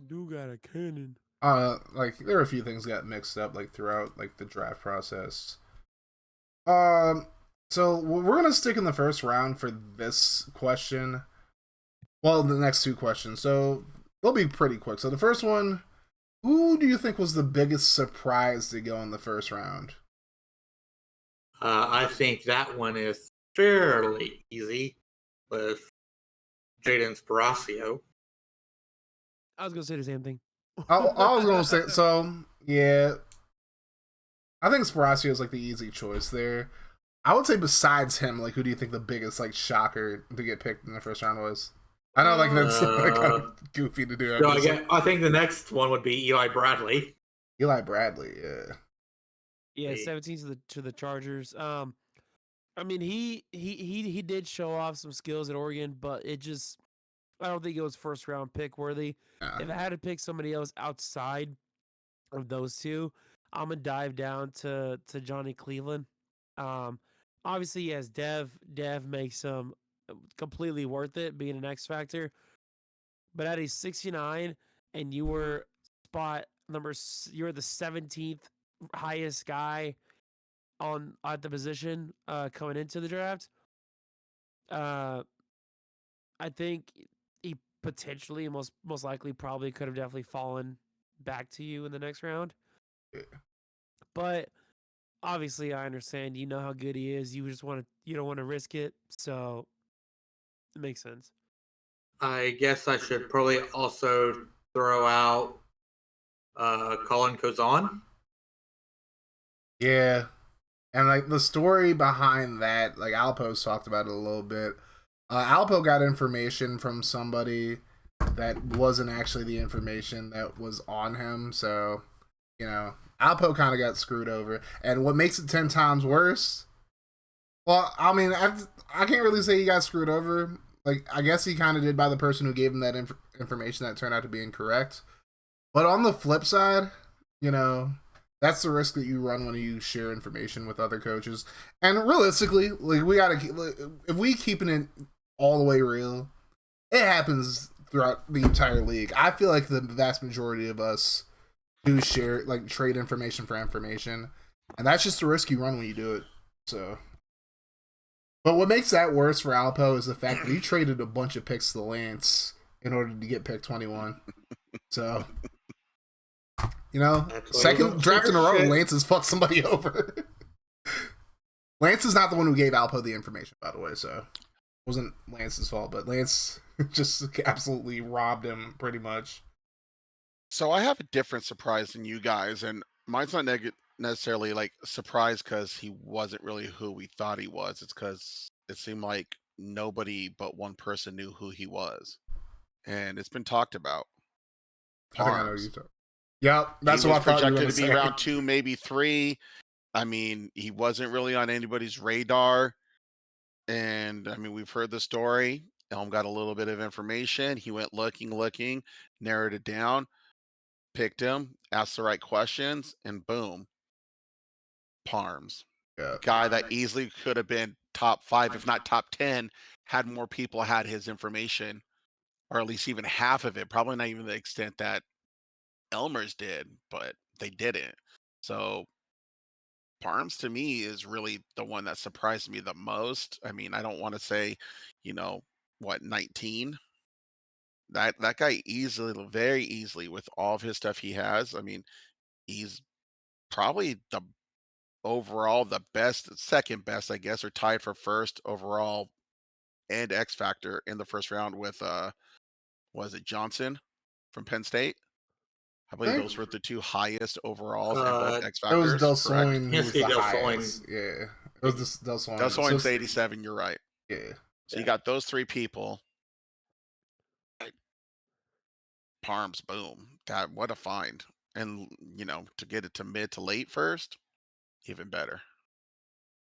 Dude got a cannon. Like there are a few things that got mixed up like throughout like the draft process. So we're gonna stick in the first round for this question. Well, the next 2 questions. So they'll be pretty quick. So the first one, who do you think was the biggest surprise to go in the first round? I think that one is fairly easy with Jaden Sparacio. I was gonna say the same thing. I was gonna say yeah. I think Sparacio is like the easy choice there. I would say besides him, like who do you think the biggest like shocker to get picked in the first round was? I know like that's kind of goofy to do. I think the next one would be Eli Bradley. Eli Bradley, yeah. Yeah, 17 to the Chargers. I mean he did show off some skills at Oregon, but I don't think it was first round pick worthy. If I had to pick somebody else outside of those 2, I'm gonna dive down to Johnny Cleveland. Obviously, yes, Dev makes him completely worth it being an X factor. But at a 69, and you were you're the 17th highest guy at the position coming into the draft. I think he potentially most likely probably could have definitely fallen back to you in the next round. Yeah. But obviously I understand, you know how good he is. You don't want to risk it, so it makes sense. I guess I should probably also throw out Colin Kozan. Yeah. And like the story behind that, like Alpo's talked about it a little bit. Alpo got information from somebody that wasn't actually the information that was on him, so Alpo kind of got screwed over. And what makes it 10 times worse? Well, I mean, I can't really say he got screwed over. Like, I guess he kind of did by the person who gave him that information that turned out to be incorrect. But on the flip side, that's the risk that you run when you share information with other coaches. And realistically, like if we keeping it all the way real, it happens throughout the entire league. I feel like the vast majority of us do share, like, trade information for information, and that's just the risk you run when you do it. So, but what makes that worse for Alpo is the fact that he traded a bunch of picks to Lance in order to get pick 21. So, second draft in a row, Lance has fucked somebody over. Lance is not the one who gave Alpo the information, by the way, so it wasn't Lance's fault, but Lance just absolutely robbed him pretty much. So I have a different surprise than you guys, and mine's not necessarily like surprise because he wasn't really who we thought he was. It's because it seemed like nobody but one person knew who he was, and it's been talked about. I think I know you talk. Yep, that's what I thought you were going to be round 2, maybe 3. I mean, he wasn't really on anybody's radar, and I mean, we've heard the story. Elm got a little bit of information. He went looking, narrowed it down, picked him, asked the right questions, and boom, Parms. Yeah. Guy that easily could have been top 5, if not top 10, had more people had his information, or at least even half of it. Probably not even the extent that Elmer's did, but they didn't. So Parms to me is really the one that surprised me the most. I mean, I don't want to say, 19. That guy easily, very easily, with all of his stuff he has. I mean, he's probably the best, second best, I guess, or tied for first overall and X Factor in the first round with was it Johnson from Penn State? I believe Think those were the two highest overalls in both X it was Factors, Del correct? Soin who was the Del highest. Soin. Yeah, it was this Del Soin. Del Soin's 87, you're right. Yeah. So you got those three people. Parms, boom. God, what a find. And, to get it to mid to late first, even better.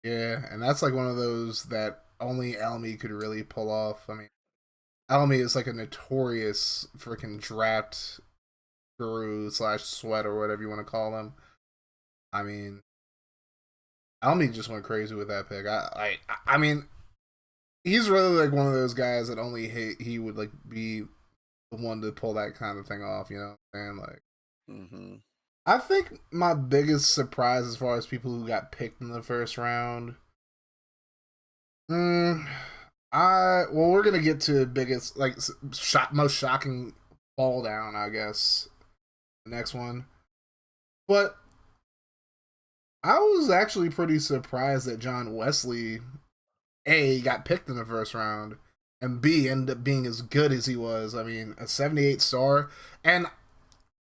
Yeah, and that's like one of those that only Elmy could really pull off. I mean, Elmy is like a notorious freaking draft guru / sweat or whatever you want to call him. I mean, Elmy just went crazy with that pick. I mean, he's really like one of those guys that only he would like be the one to pull that kind of thing off. You know what I'm saying? Like, Mm-hmm. I think my biggest surprise as far as people who got picked in the first round. We're gonna get to biggest most shocking fall down, I guess. The next one, but I was actually pretty surprised that John Wesley A got picked in the first round and B ended up being as good as he was. I mean, a 78 star, and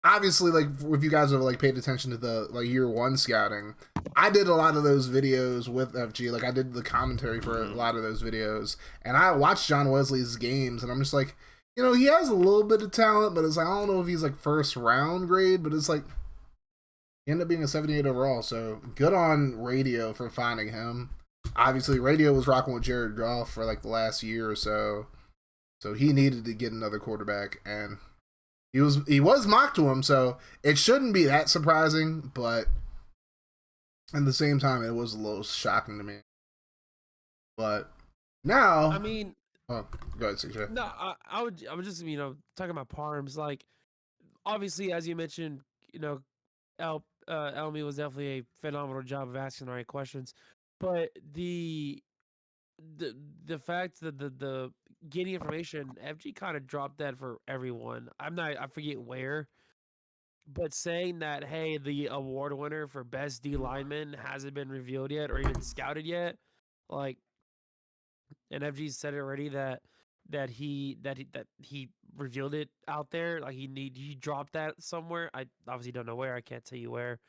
obviously, like, if you guys have like paid attention to the like year one scouting, I did a lot of those videos with FG. Like, I did the commentary for a lot of those videos, and I watched John Wesley's games, and I'm just like, he has a little bit of talent, but it's like, I don't know if he's like first round grade, but it's like he ended up being a 78 overall. So good on Radio for finding him. Obviously, Radio was rocking with Jared Goff for like the last year or so, so he needed to get another quarterback, and he was mocked to him, so it shouldn't be that surprising, but at the same time, it was a little shocking to me. But now, I mean, go ahead, CJ. No, I would just talking about Parms. Like, obviously, as you mentioned, Elmy was definitely a phenomenal job of asking the right questions, but the fact that the getting information, FG kind of dropped that for everyone. I forget where, but saying that, hey, the award winner for best D lineman hasn't been revealed yet or even scouted yet, like, and FG said it already that he revealed it out there. Like, he dropped that somewhere. I obviously don't know where. I can't tell you where,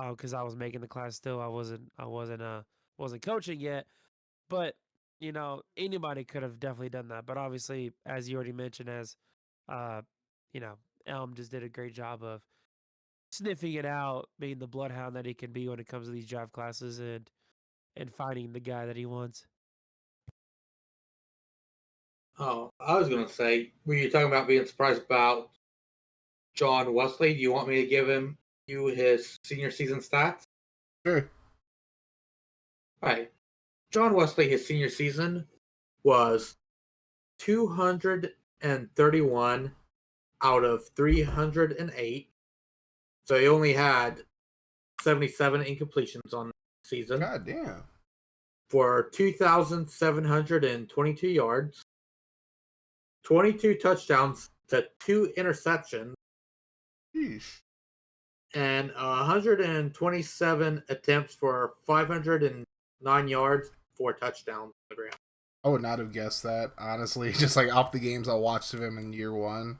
because I was making the class still. I wasn't coaching yet. But anybody could have definitely done that. But obviously, as you already mentioned, as Elm just did a great job of sniffing it out, being the bloodhound that he can be when it comes to these draft classes, and finding the guy that he wants. Oh, I was going to say, were you talking about being surprised about John Wesley? Do you want me to give you his senior season stats? Sure. All right. John Wesley, his senior season was 231 out of 308. So he only had 77 incompletions on the season. God damn. For 2,722 yards, 22 touchdowns to 2 interceptions, Sheesh. and 127 attempts for 509 yards, 4 touchdowns. I would not have guessed that, honestly. Just like off the games I watched of him in year one.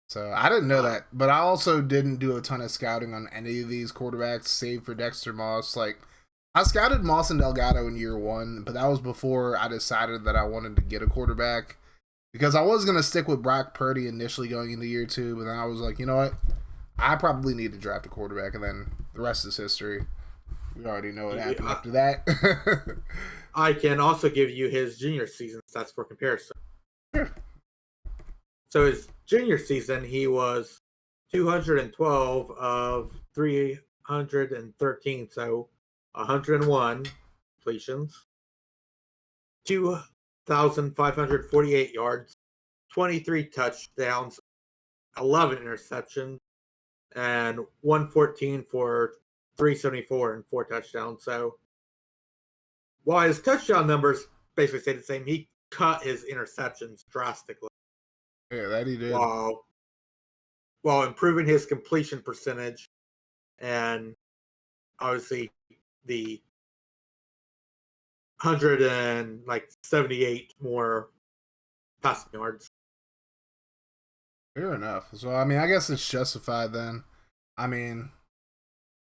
So I didn't know that. But I also didn't do a ton of scouting on any of these quarterbacks, save for Dexter Moss. Like, I scouted Moss and Delgado in year one, but that was before I decided that I wanted to get a quarterback. Because I was going to stick with Brock Purdy initially going into year two, but then I was like, you know what? I probably need to draft a quarterback, and then the rest is history. We already know what happened after that. I can also give you his junior season stats for comparison. Sure. So his junior season, he was 212 of 313, so 101 completions, 2,548 yards, 23 touchdowns, 11 interceptions, and 114 for 374 and 4 touchdowns. So while his touchdown numbers basically stayed the same, he cut his interceptions drastically. Yeah, that he did. While improving his completion percentage and obviously the 178 more passing yards. Fair enough. So I mean, I guess it's justified then. I mean,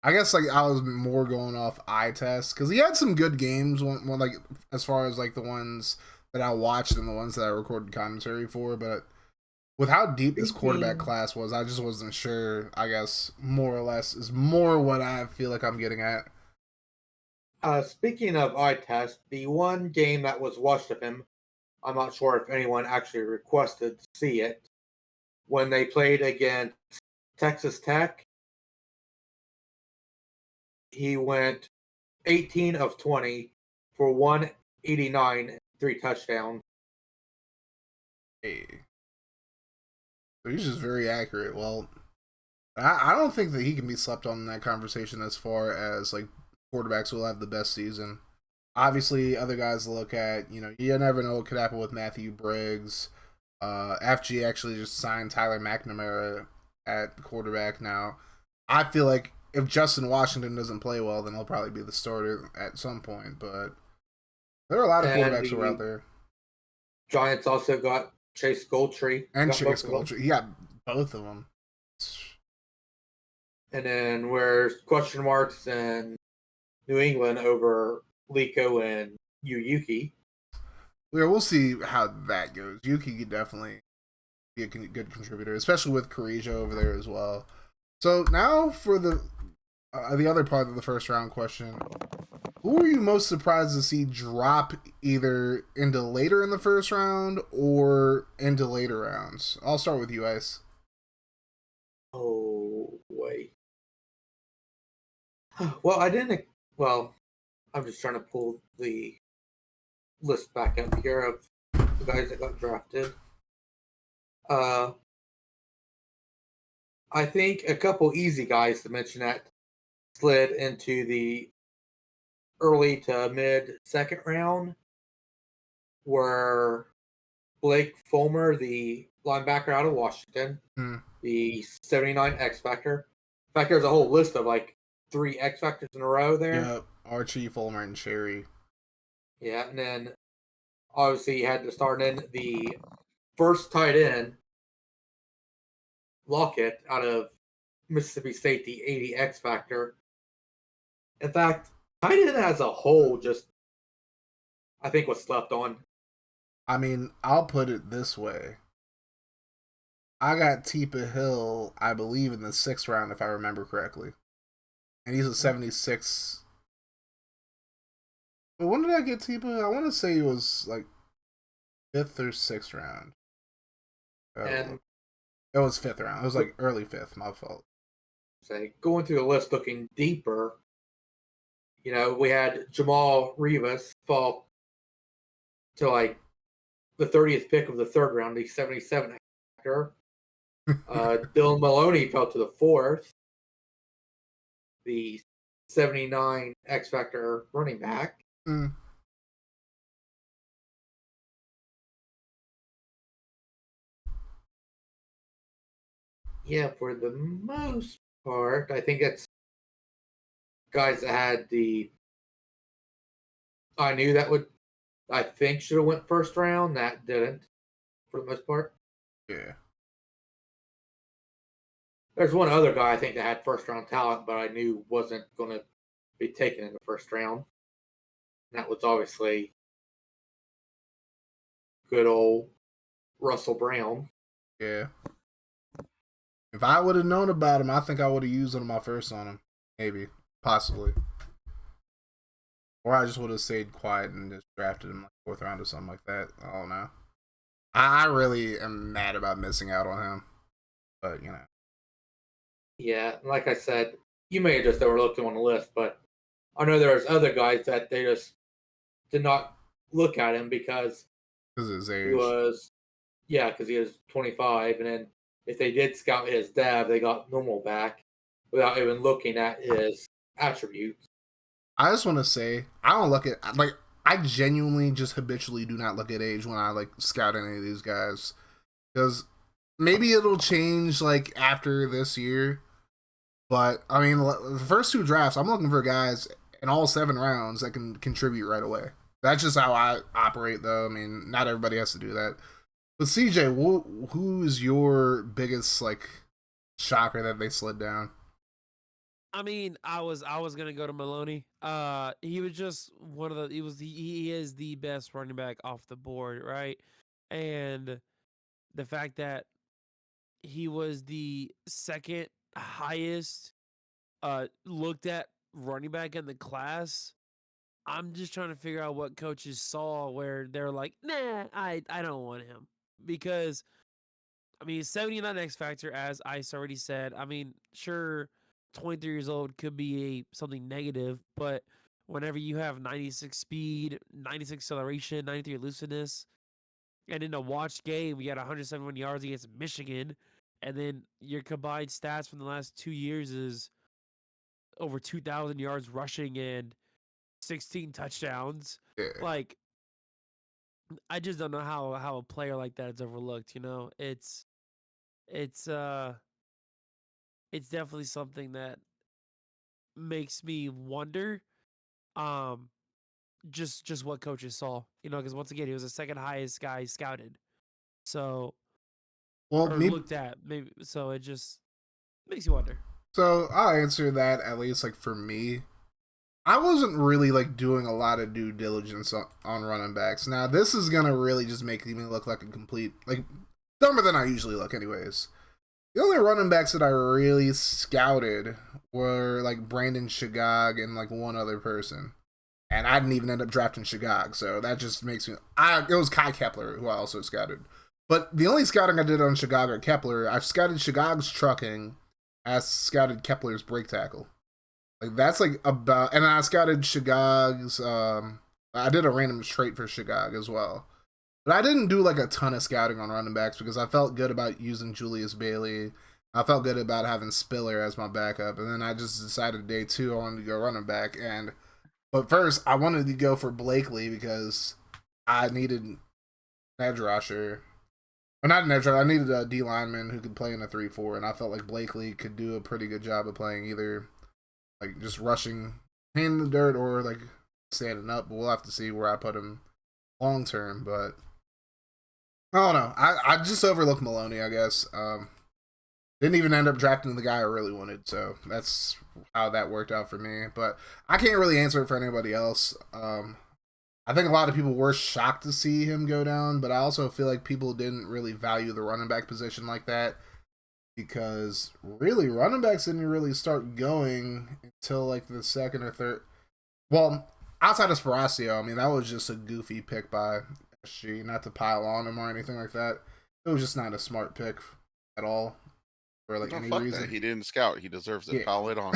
I guess like I was more going off eye test because he had some good games. One like as far as like the ones that I watched and the ones that I recorded commentary for, but with how deep this quarterback class was, I just wasn't sure. I guess more or less is more what I feel like I'm getting at. Speaking of eye test, the one game that was watched of him, I'm not sure if anyone actually requested to see it. When they played against Texas Tech, he went 18 of 20 for 189, 3 touchdowns. Hey. So he's just very accurate. Well, I don't think that he can be slept on in that conversation as far as like quarterbacks who will have the best season. Obviously, other guys to look at, you never know what could happen with Matthew Briggs. FG actually just signed Tyler McNamara at quarterback now. I feel like if Justin Washington doesn't play well, then he'll probably be the starter at some point. But there are a lot of quarterbacks who are out there. Giants also got Chase Goldtree. And Chase Goldtree. He got both of them. And then where's question marks in New England over Liko and Yuki. Yeah, we'll see how that goes. Yuki could definitely be a good contributor, especially with Coreja over there as well. So now for the other part of the first round question. Who are you most surprised to see drop either into later in the first round or into later rounds? I'll start with you, Ice. Oh, boy. Well, I'm just trying to pull the list back up here of the guys that got drafted. I think a couple easy guys to mention that slid into the early to mid second round were Blake Fulmer, the linebacker out of Washington, the 79 X Factor. In fact, there's a whole list of like 3 X Factors in a row there. Yeah, Archie, Fulmer, and Sherry. Yeah, and then obviously you had to start in the first tight end, Lockett, out of Mississippi State, the 80 X Factor. In fact, tight end as a whole just, I think, was slept on. I mean, I'll put it this way. I got Teepa Hill, I believe, in the 6th round, if I remember correctly. And he's a 76. But when did I get Teepa? I want to say he was like 5th or 6th round. And it was 5th round. It was like early 5th, my fault. Say, going through the list looking deeper, we had Jamal Rivas fall to like the 30th pick of the 3rd round, the 77 actor. Dylan Maloney fell to the 4th. The 79 X Factor running back. Yeah, for the most part, I think it's guys that had I think should have went 1st round. That didn't, for the most part. Yeah. There's one other guy I think that had 1st round talent, but I knew wasn't going to be taken in the 1st round. And that was obviously good old Russell Brown. Yeah. If I would have known about him, I think I would have used one of my first on him. Maybe. Possibly. Or I just would have stayed quiet and just drafted him like 4th round or something like that. I don't know. I really am mad about missing out on him. But, Yeah, like I said, you may have just overlooked him on the list, but I know there's other guys that they just did not look at him because of his age. he was 25, and then if they did scout his dad, they got normal back without even looking at his attributes. I just want to say, I don't look at, like, I genuinely just habitually do not look at age when I, like, scout any of these guys. Because maybe it'll change, like, after this year. But, I mean, the first 2 drafts, I'm looking for guys in all 7 rounds that can contribute right away. That's just how I operate, though. I mean, not everybody has to do that. But CJ, who's your biggest, like, shocker that they slid down? I mean, I was gonna go to Maloney. He was just one of the. He is the best running back off the board, right? And the fact that he was the second highest looked at running back in the class. I'm just trying to figure out what coaches saw where they're like, nah, I don't want him. Because I mean, 79 X Factor, as Ice already said. I mean, sure, 23 years old could be something negative, but whenever you have 96 speed, 96 acceleration, 93 elusiveness, and in a watched game, we got 171 yards against Michigan, and then your combined stats from the last 2 years is over 2,000 yards rushing and 16 touchdowns. Yeah. Like, I just don't know how a player like that is overlooked. You know, it's definitely something that makes me wonder just what coaches saw, you know, because once again he was the second highest guy scouted, so or looked at, maybe, so it just makes you wonder. So I'll answer that, at least like for me. I wasn't really like doing a lot of due diligence on running backs. Now this is gonna really just make me look like a complete, like, dumber than I usually look anyways. The only running backs that I really scouted were like Brandon Shagag and like one other person. And I didn't even end up drafting Shagag, so that just makes me... it was Kai Kepler who I also scouted. But the only scouting I did on Shagag or Kepler, I've scouted Shagag's trucking, I scouted Kepler's break tackle. Like, that's like about... And I scouted Shagag's... I did a random trait for Shagag as well. But I didn't do like a ton of scouting on running backs because I felt good about using Julius Bailey. I felt good about having Spiller as my backup. And then I just decided day 2 I wanted to go running back. But first, I wanted to go for Blakely because I needed an edge rusher. Or not an edge rusher, I needed a D lineman who could play in a 3-4. And I felt like Blakely could do a pretty good job of playing either like just rushing in the dirt or like standing up. But we'll have to see where I put him long term. But I don't know. I just overlooked Maloney, I guess. Didn't even end up drafting the guy I really wanted, so that's how that worked out for me. But I can't really answer it for anybody else. I think a lot of people were shocked to see him go down, but I also feel like people didn't really value the running back position like that because really running backs didn't really start going until like the second or third. Well, outside of Sparacio, I mean, that was just a goofy pick by SG, not to pile on him or anything like that. It was just not a smart pick at all. For like any reason. That. He didn't scout. He deserves it. Yeah. Pile it on.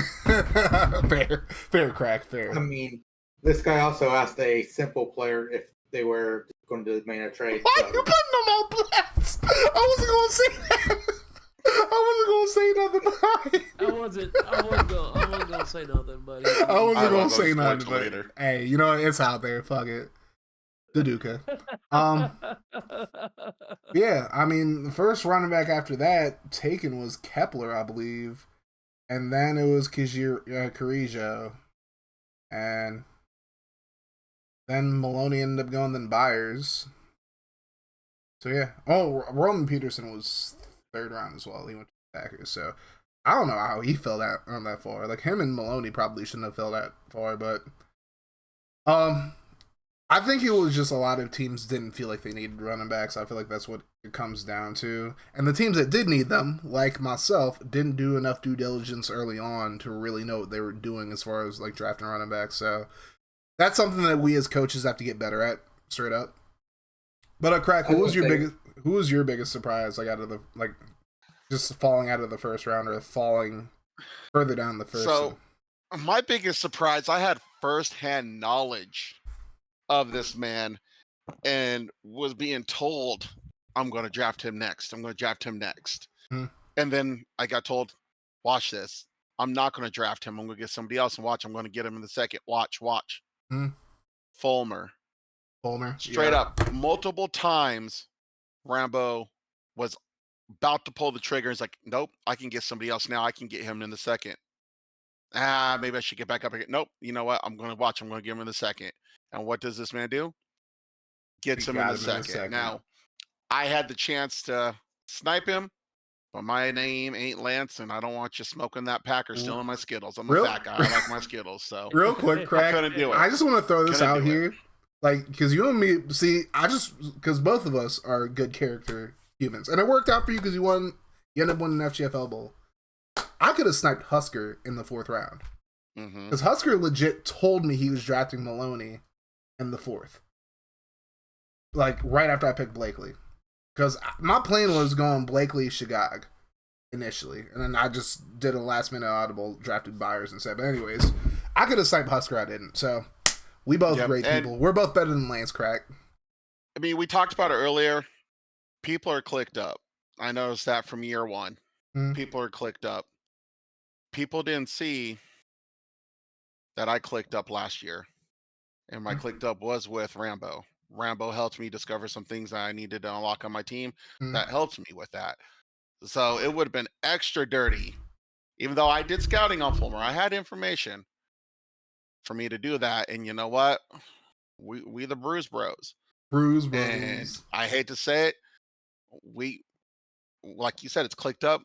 fair, Krack, fair. I mean, this guy also asked a simple player if they were going to make a trade. Why are you putting them on blast? I wasn't going to say that. I wasn't going to say nothing. I wasn't going to say nothing, buddy. I wasn't going to say nothing, but hey, you know, it's out there. Fuck it. The Duca. Yeah, I mean, the first running back after that taken was Kepler, I believe. And then it was Carrillo. And then Maloney ended up going, then Byers. So yeah. Oh, Roman Peterson was 3rd round as well. He went to the Packers. So I don't know how he fell on that far. Like, him and Maloney probably shouldn't have fell that far, but I think it was just a lot of teams didn't feel like they needed running backs. I feel like that's what it comes down to. And the teams that did need them, like myself, didn't do enough due diligence early on to really know what they were doing as far as like drafting running backs. So that's something that we as coaches have to get better at, straight up. But Krack, who was your biggest surprise, like out of the just falling out of the first round or falling further down the first? So my biggest surprise, I had firsthand knowledge of this man and was being told, I'm going to draft him next. I'm going to draft him next. Hmm. And then I got told, watch this. I'm not going to draft him. I'm going to get somebody else and watch. I'm going to get him in the second. Watch. Hmm. Fulmer. Straight up. Multiple times, Rambo was about to pull the trigger. He's like, nope, I can get somebody else now. I can get him in the second. Maybe I should get back up again. Nope. You know what? I'm going to watch. I'm going to give him in the second. And what does this man do? Gets him in the second. Now, I had the chance to snipe him, but my name ain't Lance, and I don't want you smoking that pack or stealing my Skittles. I'm a fat guy. I like my Skittles. So real quick, Krack, I couldn't do it. I just want to throw this out here. Like, because you and me, because both of us are good character humans. And it worked out for you because you ended up winning an FGFL Bowl. I could have sniped Husker in the 4th round. Because Husker legit told me he was drafting Maloney in the 4th. Like, right after I picked Blakely. Because my plan was going Blakely, Shagag initially. And then I just did a last minute audible, drafted Byers instead. But anyways, I could have sniped Husker, I didn't. So, we both great people. We're both better than Lance, Krack. I mean, we talked about it earlier. People are clicked up. I noticed that from year one. People are clicked up. People didn't see that I clicked up last year. And my clicked up was with Rambo. Rambo helped me discover some things that I needed to unlock on my team. That helped me with that. So it would have been extra dirty. Even though I did scouting on Fulmer, I had information for me to do that. And you know what? We the Bruise Bros. And I hate to say it, we, like you said, it's clicked up.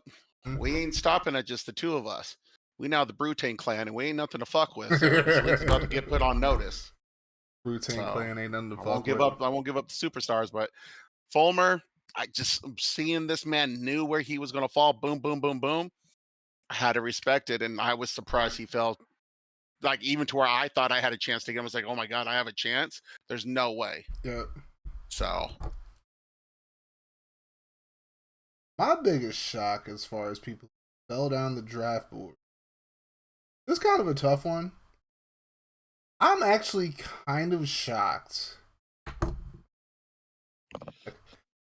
We ain't stopping at just the two of us. We now the Brutane clan, and we ain't nothing to fuck with. So it's about to get put on notice. Brutane clan ain't nothing to fuck with. I won't give up the superstars, but Fulmer, seeing this man knew where he was going to fall. Boom, boom, boom, boom. I had to respect it, and I was surprised he fell. Like, even to where I thought I had a chance to get him. I was like, oh my God, I have a chance? There's no way. Yep. So. My biggest shock as far as people fell down the draft board. This is kind of a tough one. I'm actually kind of shocked.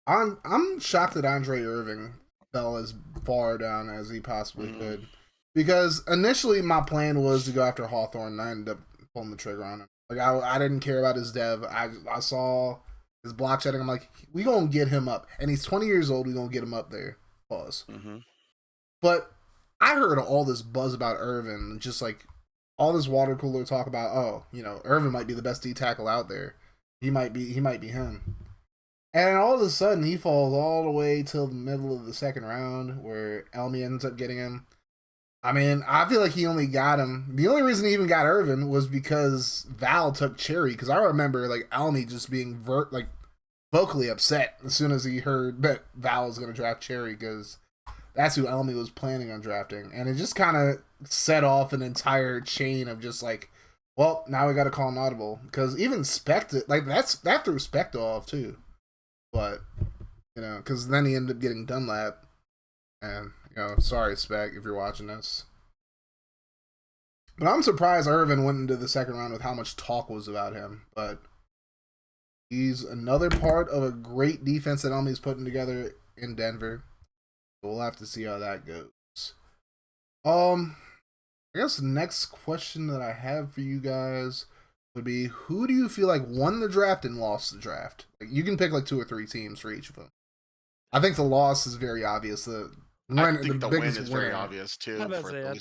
I'm shocked that Andre Irving fell as far down as he possibly could. Because initially my plan was to go after Hawthorne, and I ended up pulling the trigger on him. Like, I didn't care about his dev. I saw his block shedding. I'm like, we gonna get him up. And he's 20 years old, we gonna get him up there. Pause. But I heard all this buzz about Irvin, just like all this water cooler talk about, Irvin might be the best D tackle out there. He might be him. And all of a sudden, he falls all the way till the middle of the 2nd round, where Elmy ends up getting him. I mean, I feel like he only got him. The only reason he even got Irvin was because Val took Cherry. Because I remember, like, Elmy just being vocally upset as soon as he heard that Val was going to draft Cherry, because that's who Elmy was planning on drafting. And it just kind of set off an entire chain of just like, well, now we got to call an audible. Because even Speck, that threw Speck off too. But, because then he ended up getting Dunlap. And, sorry, Speck, if you're watching this. But I'm surprised Irvin went into the 2nd round with how much talk was about him. But he's another part of a great defense that Elmy's putting together in Denver. We'll have to see how that goes. I guess the next question that I have for you guys would be, who do you feel like won the draft and lost the draft? Like, you can pick like 2 or 3 teams for each of them. I think the loss is very obvious. I think the win is very obvious too. I'm gonna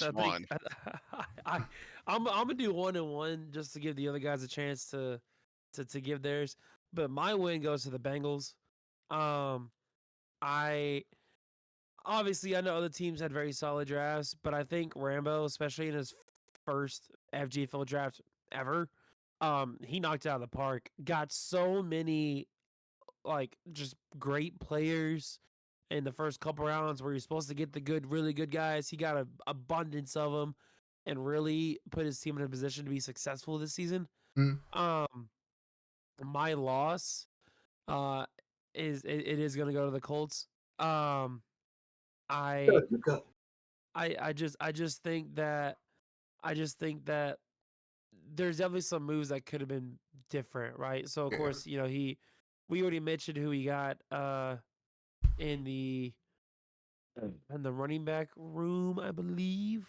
do 1 and 1 just to give the other guys a chance to give theirs. But my win goes to the Bengals. Obviously, I know other teams had very solid drafts, but I think Rambo, especially in his first FGFL draft ever, he knocked it out of the park. Got so many, just great players in the first couple rounds where you're supposed to get the really good guys. He got an abundance of them and really put his team in a position to be successful this season. My loss is going to go to the Colts. I just think that there's definitely some moves that could have been different, right? So of Yeah. course, we already mentioned who he got in the running back room, I believe.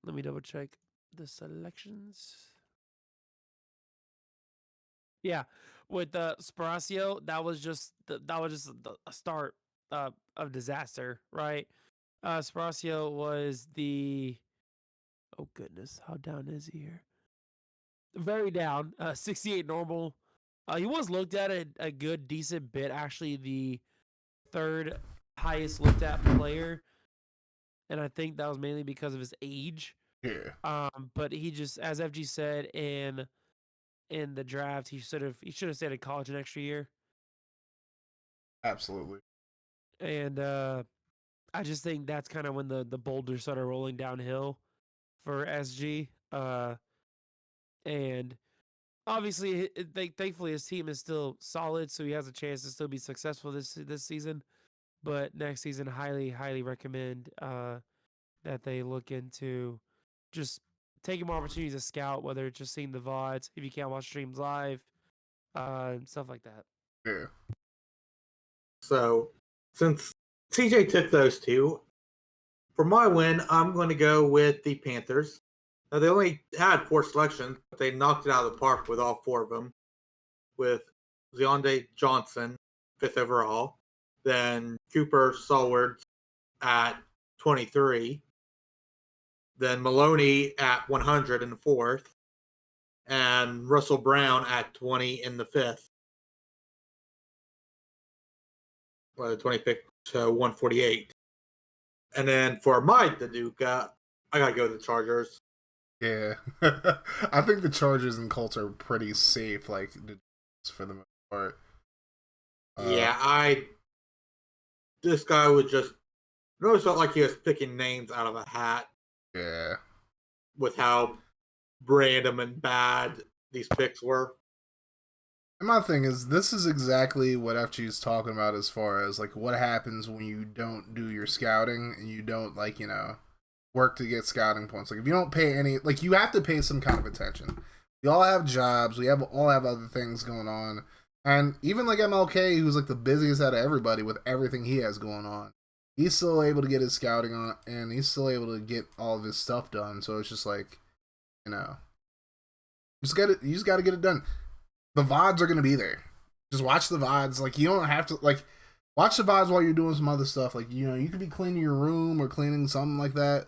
Let me double check the selections. Yeah, with Sparacio, that was just a start of disaster, right? Sparacio was the oh goodness, how down is he here? Very down, 68 normal. He was looked at a good, decent bit. Actually, the third highest looked at player, and I think that was mainly because of his age. Yeah. But he just, as FG said in the draft, he should have stayed in college an extra year. Absolutely. And I just think that's kind of when the boulders started rolling downhill for SG. And obviously, thankfully, his team is still solid, so he has a chance to still be successful this season. But next season, highly recommend that they look into just taking more opportunities to scout, whether it's just seeing the VODs, if you can't watch streams live, stuff like that. Yeah. So, since CJ took those two, for my win, I'm going to go with the Panthers. Now, they only had 4 selections, but they knocked it out of the park with all 4 of them, with Zionde Johnson, 5th overall, then Cooper Saward at 23, then Maloney at 100 in the 4th, and Russell Brown at 20 in the 5th. Well, the 20 pick to 148. And then for my Daduka, I got to go to the Chargers. Yeah. I think the Chargers and Colts are pretty safe, like, for the most part. This guy was just, it always felt like he was picking names out of a hat. Yeah. With how random and bad these picks were. And my thing is, this is exactly what FG is talking about as far as, like, what happens when you don't do your scouting and you don't, like, work to get scouting points. Like, if you don't pay any, like, you have to pay some kind of attention. We all have jobs. We all have other things going on. And even, like, MLK, who's, like, the busiest out of everybody with everything he has going on, he's still able to get his scouting on, and he's still able to get all of his stuff done. So it's just like, you just got to get it done. The VODs are going to be there. Just watch the VODs. Like, you don't have to, like, watch the VODs while you're doing some other stuff. Like, you could be cleaning your room or cleaning something like that.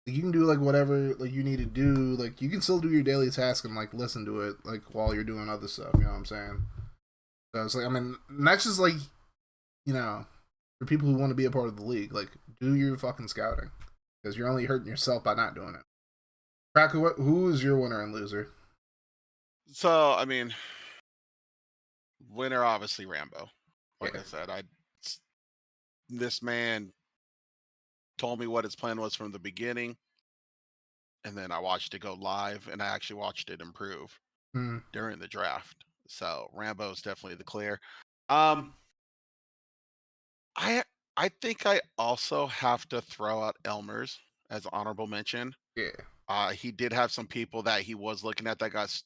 Like, you can do, like, whatever, like, you need to do. Like, you can still do your daily task and, like, listen to it, like, while you're doing other stuff. You know what I'm saying? So it's like, I mean, that's just, like, for people who want to be a part of the league, like, do your fucking scouting. Because you're only hurting yourself by not doing it. Krack, who is your winner and loser? So, I mean, winner, obviously, Rambo. Like Yeah. I said, this man told me what his plan was from the beginning, and then I watched it go live, and I actually watched it improve during the draft. So Rambo is definitely the clear. I think I also have to throw out Elmer's as honorable mention. Yeah. He did have some people that he was looking at that got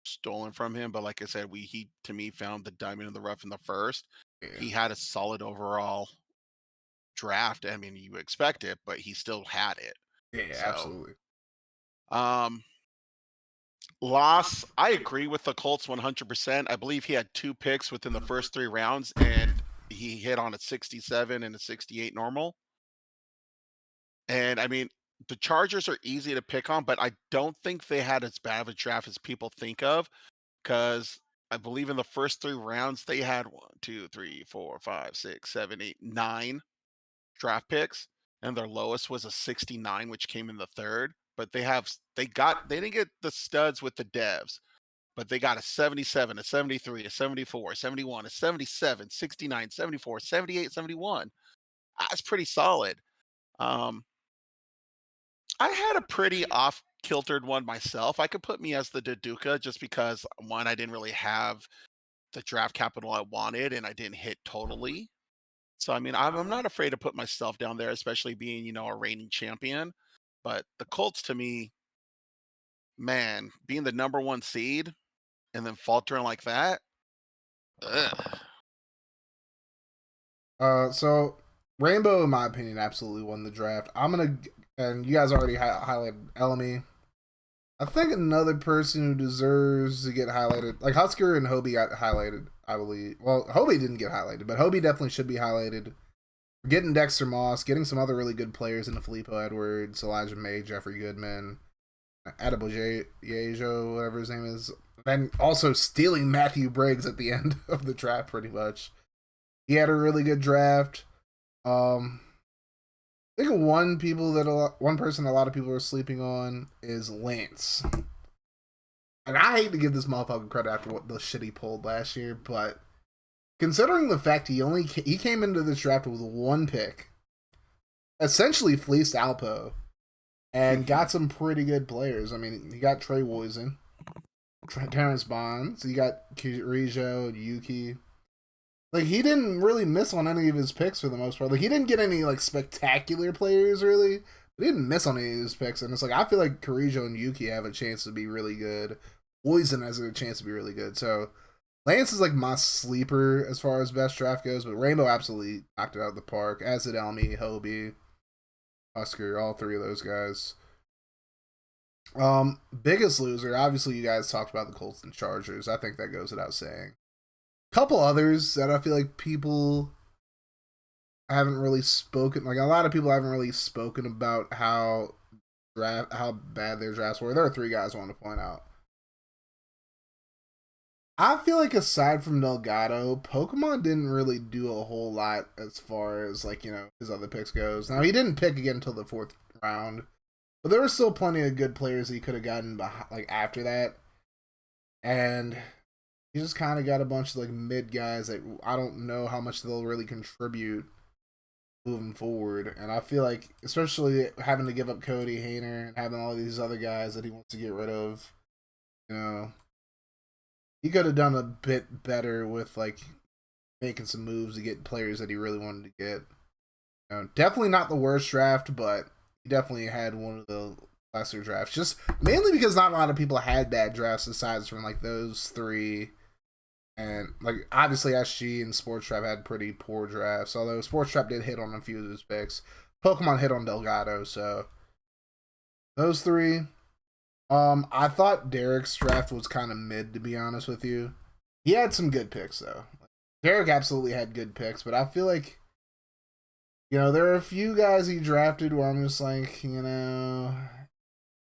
stolen from him, but like I said, he to me found the diamond in the rough in the first. Yeah. He had a solid overall draft. I mean, you expect it, but he still had it. Yeah, So, absolutely. Loss, I agree with the Colts 100%. I believe he had 2 picks within the first 3 rounds, and he hit on a 67 and a 68 normal. And I mean, the Chargers are easy to pick on, but I don't think they had as bad of a draft as people think of, because I believe in the first 3 rounds they had 1, 2, 3, 4, 5, 6, 7, 8, 9 draft picks, and their lowest was a 69, which came in the 3rd. But they didn't get the studs with the devs, but they got a 77, a 73, a 74, a 71, a 77, 69, 74, 78, 71. That's pretty solid. I had a pretty off-kiltered one myself. I could put me as the Daduka just because, one, I didn't really have the draft capital I wanted, and I didn't hit totally. So, I mean, I'm not afraid to put myself down there, especially being, a reigning champion. But the Colts, to me, man, being the number 1 seed and then faltering like that. Ugh. So Rainbow, in my opinion, absolutely won the draft. And you guys already highlighted Elmy. I think another person who deserves to get highlighted, like Husker and Hobie got highlighted, I believe. Well, Hobie didn't get highlighted, but Hobie definitely should be highlighted. We're getting Dexter Moss, getting some other really good players into Filippo Edwards, Elijah May, Jeffrey Goodman, Adeboyejo, whatever his name is. And also stealing Matthew Briggs at the end of the draft, pretty much. He had a really good draft. I think one person a lot of people are sleeping on is Lance. And I hate to give this motherfucker credit after what the shit he pulled last year, but considering the fact he came into this draft with 1 pick, essentially fleeced Alpo, and got some pretty good players. I mean, he got Trey Woisen, Terrence Bonds, he got Kirijo, Yuki. Like, he didn't really miss on any of his picks for the most part. Like, he didn't get any, like, spectacular players, really. But he didn't miss on any of his picks. And it's like, I feel like Kirijo and Yuki have a chance to be really good. Woisen has a chance to be really good. So, Lance is, like, my sleeper as far as best draft goes. But Rainbow absolutely knocked it out of the park. As did Elmy, Hobie, Husker, all 3 of those guys. Biggest loser, obviously you guys talked about the Colts and Chargers. I think that goes without saying. Couple others that I feel like people haven't really spoken, like a lot of people haven't really spoken about how bad their drafts were. There are 3 guys I want to point out. I feel like aside from Delgado, Pokemon didn't really do a whole lot as far as, like, you know, his other picks goes. Now, he didn't pick again until the 4th round, but there were still plenty of good players he could have gotten after that. And he just kind of got a bunch of, like, mid guys that I don't know how much they'll really contribute moving forward. And I feel like, especially having to give up Cody Hayner and having all these other guys that he wants to get rid of, you know, he could have done a bit better with, like, making some moves to get players that he really wanted to get. You know, definitely not the worst draft, but he definitely had one of the lesser drafts. Just mainly because not a lot of people had bad drafts aside from, like, those 3. And, like, obviously SG and Sports Trap had pretty poor drafts, although Sports Trap did hit on a few of his picks. Pokemon hit on Delgado, so those 3. I thought Derek's draft was kind of mid, to be honest with you. He had some good picks, though. Derek absolutely had good picks, but I feel like, you know, there are a few guys he drafted where I'm just like, you know,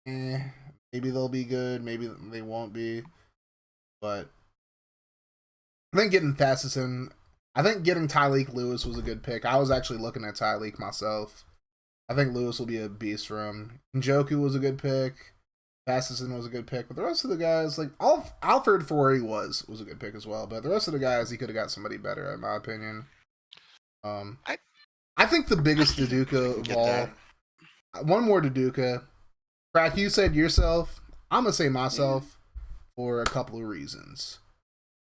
maybe they'll be good, maybe they won't be. But I think getting Thassin, I think getting Tyleek Lewis was a good pick. I was actually looking at Tyleek myself. I think Lewis will be a beast for him. Njoku was a good pick. Thassin was a good pick. But the rest of the guys, like, Alfred for where he was a good pick as well. But the rest of the guys, he could have got somebody better, in my opinion. I think the biggest Daduka of all, one more Daduka. Krack, you said yourself. I'm going to say myself for a couple of reasons.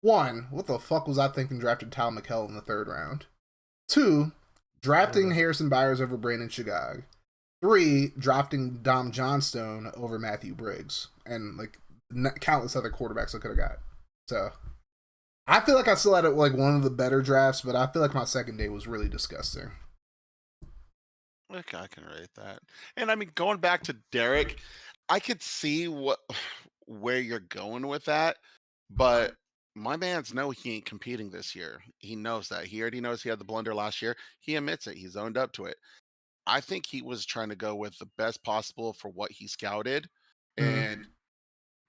1, what the fuck was I thinking drafting Tal McKell in the 3rd round? 2, drafting Harrison Byers over Brandon Shagag. 3, drafting Dom Johnstone over Matthew Briggs. And, like, countless other quarterbacks I could have got. So, I feel like I still had, like, one of the better drafts, but I feel like my second day was really disgusting. Okay, I can rate that. And, I mean, going back to Derek, I could see where you're going with that, but my man's know he ain't competing this year. He knows that. He already knows he had the blunder last year. He admits it. He's owned up to it. I think he was trying to go with the best possible for what he scouted, and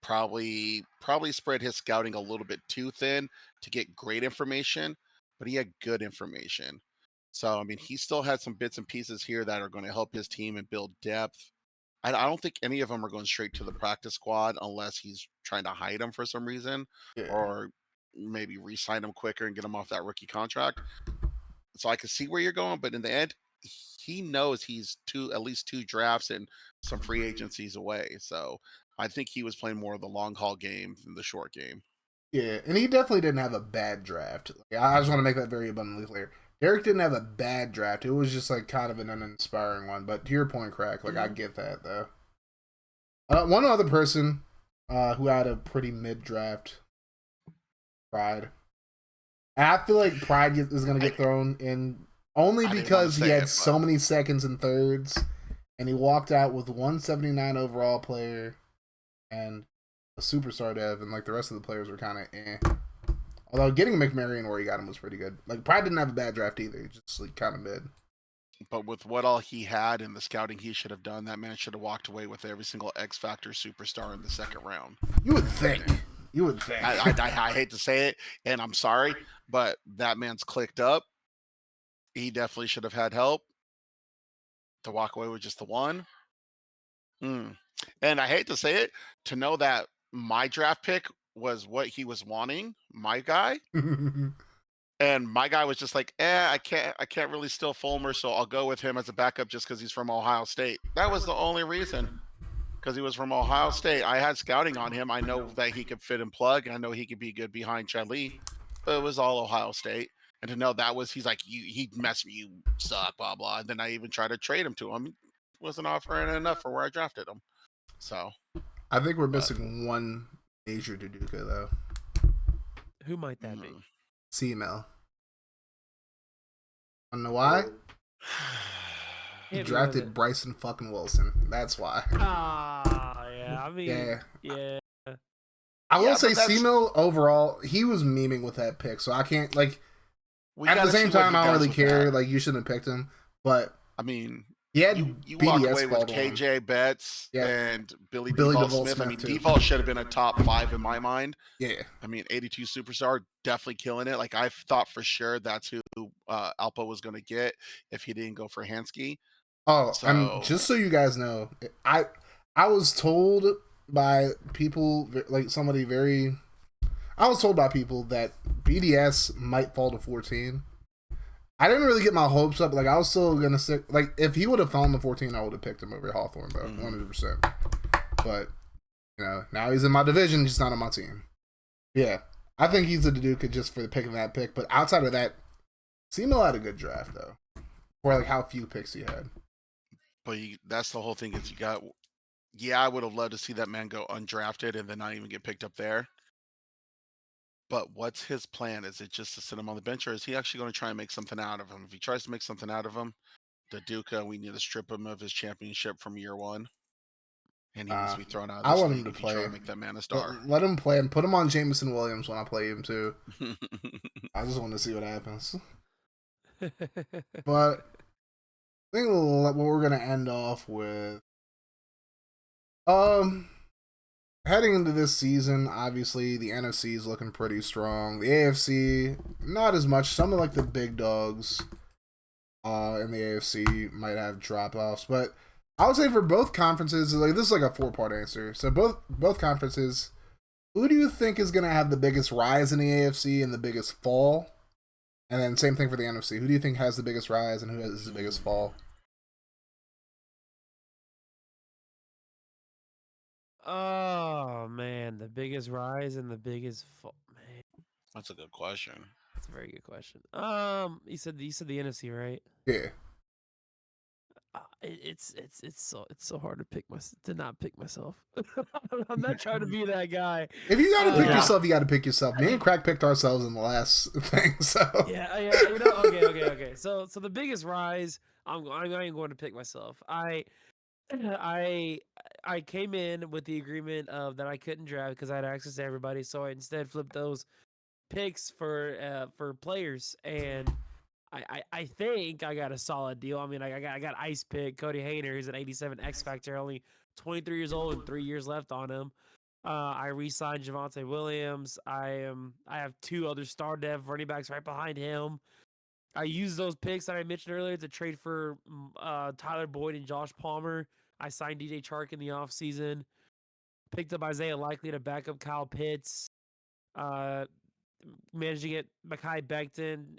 probably spread his scouting a little bit too thin to get great information, but he had good information. So, I mean, he still had some bits and pieces here that are going to help his team and build depth. I don't think any of them are going straight to the practice squad unless he's trying to hide them for some reason, or maybe re-sign them quicker and get them off that rookie contract. So I can see where you're going, but in the end, he knows he's at least 2 drafts and some free agencies away. So I think he was playing more of the long haul game than the short game. Yeah, and he definitely didn't have a bad draft. Like, I just want to make that very abundantly clear. Derek didn't have a bad draft. It was just, like, kind of an uninspiring one. But to your point, Krack, like, I get that, though. One other person who had a pretty mid-draft. Pride. And I feel like Pride is going to get thrown in only because he had so many seconds and thirds, and he walked out with 179 overall player and a superstar dev, and like the rest of the players were kind of eh. Although getting McMarion where he got him was pretty good. Like Pride didn't have a bad draft either, just like kind of mid. But with what all he had in the scouting he should have done, that man should have walked away with every single X Factor superstar in the second round. You would think. You would think. I hate to say it, and I'm sorry, but that man's clicked up. He definitely should have had help to walk away with just the one. And I hate to say it, to know that my draft pick was what he was wanting, my guy. And my guy was just like, I can't really steal Fulmer, so I'll go with him as a backup just because he's from Ohio State. That was the only reason, because he was from Ohio State. I had scouting on him. I know that he could fit and plug. I know he could be good behind Chad Lee, but it was all Ohio State. And to know that was, he's like, he messed with you, suck, blah, blah. And then I even tried to trade him to him. He wasn't offering enough for where I drafted him. So I think we're missing one major Duduka, though. Who might that be? CML. I don't know why. He drafted Bryson fucking Wilson. That's why. Yeah. I mean, yeah. I will say CML overall, he was memeing with that pick, so I can't, like, at the same time, I don't really care. Like, you shouldn't have picked him, but I mean, he had you walk away with KJ Betts and Billy DeVault Smith. I mean, DeVault should have been a top 5 in my mind. Yeah. I mean, 82 superstar, definitely killing it. Like, I thought for sure that's who Alpa was going to get if he didn't go for Hansky. Oh, and just so you guys know, I was told by people, like somebody I was told by people that BDS might fall to 14. I didn't really get my hopes up. Like, I was still going to stick. Like, if he would have fallen to 14, I would have picked him over Hawthorne, though, 100%. But, you know, now he's in my division, just not on my team. Yeah. I think he's a Duduka just for picking that pick. But outside of that, CML had a good draft, though. For, like, how few picks he had. But that's the whole thing is you got... Yeah, I would have loved to see that man go undrafted and then not even get picked up there. But what's his plan? Is it just to sit him on the bench, or is he actually going to try and make something out of him? If he tries to make something out of him, Duduka, we need to strip him of his championship from year one. And he needs to be thrown out of this league if you try to make that man a star. Let him play and put him on Jameson Williams when I play him, too. I just want to see what happens. But I think what we're going to end off with... Heading into this season, obviously the NFC is looking pretty strong. The AFC, not as much. Some of like the big dogs in the AFC might have drop-offs, but I would say for both conferences, like this is like a 4-part answer. So both conferences, who do you think is going to have the biggest rise in the AFC and the biggest fall? And then same thing for the NFC. Who do you think has the biggest rise and who has the biggest fall? Oh man, the biggest rise and the biggest fall. Man, that's a good question. That's a very good question. You said the NFC, right? Yeah. It's so hard to not pick myself. I'm not trying to be that guy. If you got to pick yourself, you got to pick yourself. Me and Krack picked ourselves in the last thing, so yeah. You know, okay. So the biggest rise, I'm going to pick myself. I came in with the agreement of that I couldn't draft because I had access to everybody, so I instead flipped those picks for players, and I think I got a solid deal. I mean, I got Icepick, Cody Hayner, who's an 87 X Factor, only 23 years old and 3 years left on him. I re-signed Javonte Williams. I have 2 other star dev running backs right behind him. I used those picks that I mentioned earlier to trade for Tyler Boyd and Josh Palmer. I signed DJ Chark in the offseason. Picked up Isaiah Likely to back up Kyle Pitts. Managed to get Mekhi Becton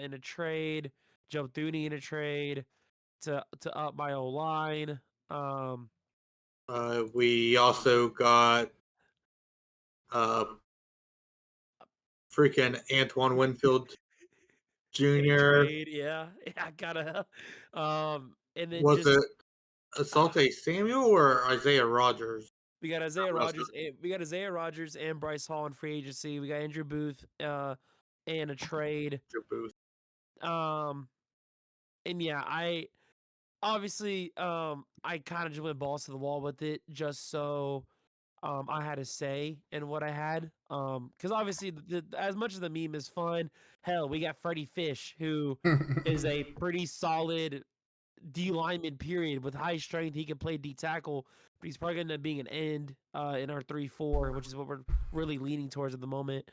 in a trade. Joe Thuney in a trade to up my O-line. We also got freaking Antoine Winfield Jr. Yeah, I gotta. And then was it Asante Samuel or Isaiah Rogers? We got Isaiah Rogers and Bryce Hall in free agency. We got Andrew Booth and a trade. And yeah, I obviously I kind of just went balls to the wall with it just so I had a say in what I had. Because obviously, as much as the meme is fun, hell, we got Freddie Fish, who is a pretty solid D lineman, period, with high strength. He can play D tackle, but he's probably going to end up being an end in our 3-4, which is what we're really leaning towards at the moment.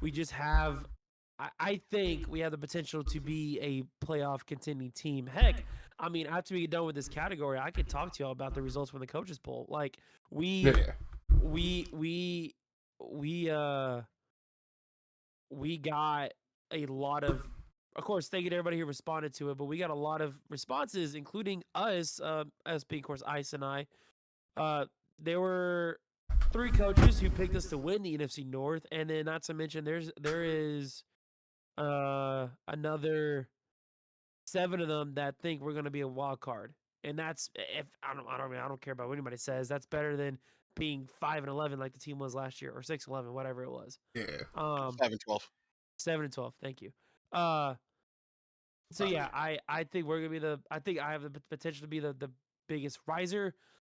We just have. I think we have the potential to be a playoff contending team. Heck, I mean, after we get done with this category, I could talk to y'all about the results from the coaches poll. Like we got a lot of course, thank you to everybody who responded to it, but we got a lot of responses, including us, SP, of course, Ice and I. There were 3 coaches who picked us to win the NFC North, and then not to mention there is another 7 of them that think we're going to be a wild card, and that's if I don't care about what anybody says. That's better than being 5-11 like the team was last year, or 6-11, whatever it was. Yeah. 7-12. 7-12. Thank you. So yeah, I think we're gonna be I think I have the potential to be the biggest riser.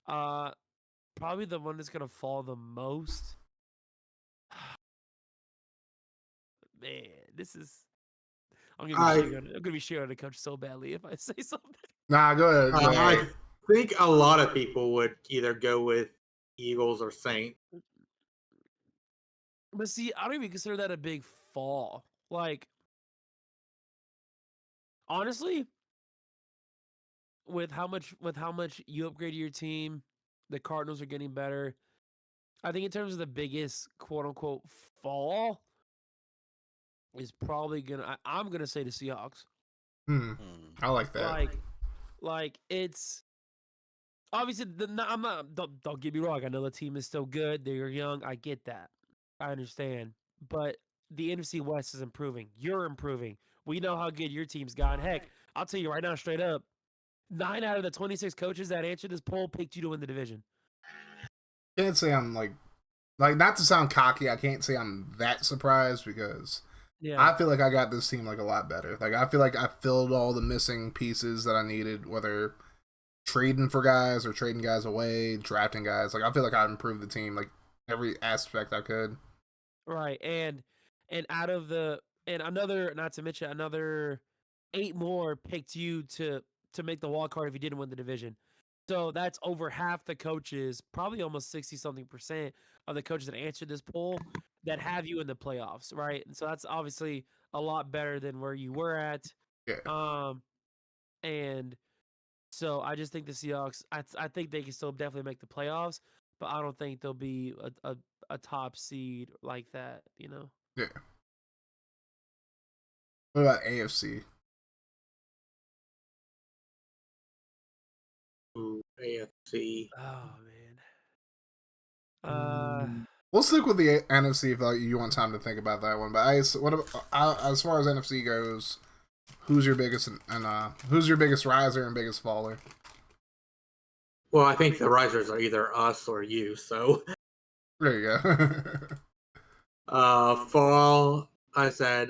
Probably the one that's gonna fall the most. Man, this is. I'm gonna be sharing the coach so badly if I say something. Nah, go ahead. I think a lot of people would either go with Eagles or Saints. But see, I don't even consider that a big fall. Like, honestly, with how much you upgraded your team, the Cardinals are getting better. I think in terms of the biggest quote unquote fall is probably I'm gonna say the Seahawks. I like that. Like it's obviously I'm not. Don't get me wrong. I know the team is still good. They're young. I get that. I understand. But the NFC West is improving. You're improving. We know how good your team's gotten. Heck, I'll tell you right now, straight up, 9 out of the 26 coaches that answered this poll picked you to win the division. Can't say I'm like not to sound cocky. I can't say I'm that surprised because I feel like I got this team like a lot better. Like I feel like I filled all the missing pieces that I needed, whether trading for guys or trading guys away, drafting guys. Like I feel like I improved the team like every aspect I could. Right, and out of another, not to mention another 8 more picked you to make the wild card if you didn't win the division. So that's over half the coaches, probably almost 60-something% of the coaches that answered this poll that have you in the playoffs, right? And so that's obviously a lot better than where you were at. Yeah. And so I just think the Seahawks, I think they can still definitely make the playoffs, but I don't think they'll be a top seed like that, you know? Yeah. What about AFC? Ooh, AFC. Oh man. We'll stick with the NFC if you want time to think about that one. But as far as NFC goes, who's your biggest who's your biggest riser and biggest faller? Well, I think the risers are either us or you. So there you go. Fall. I said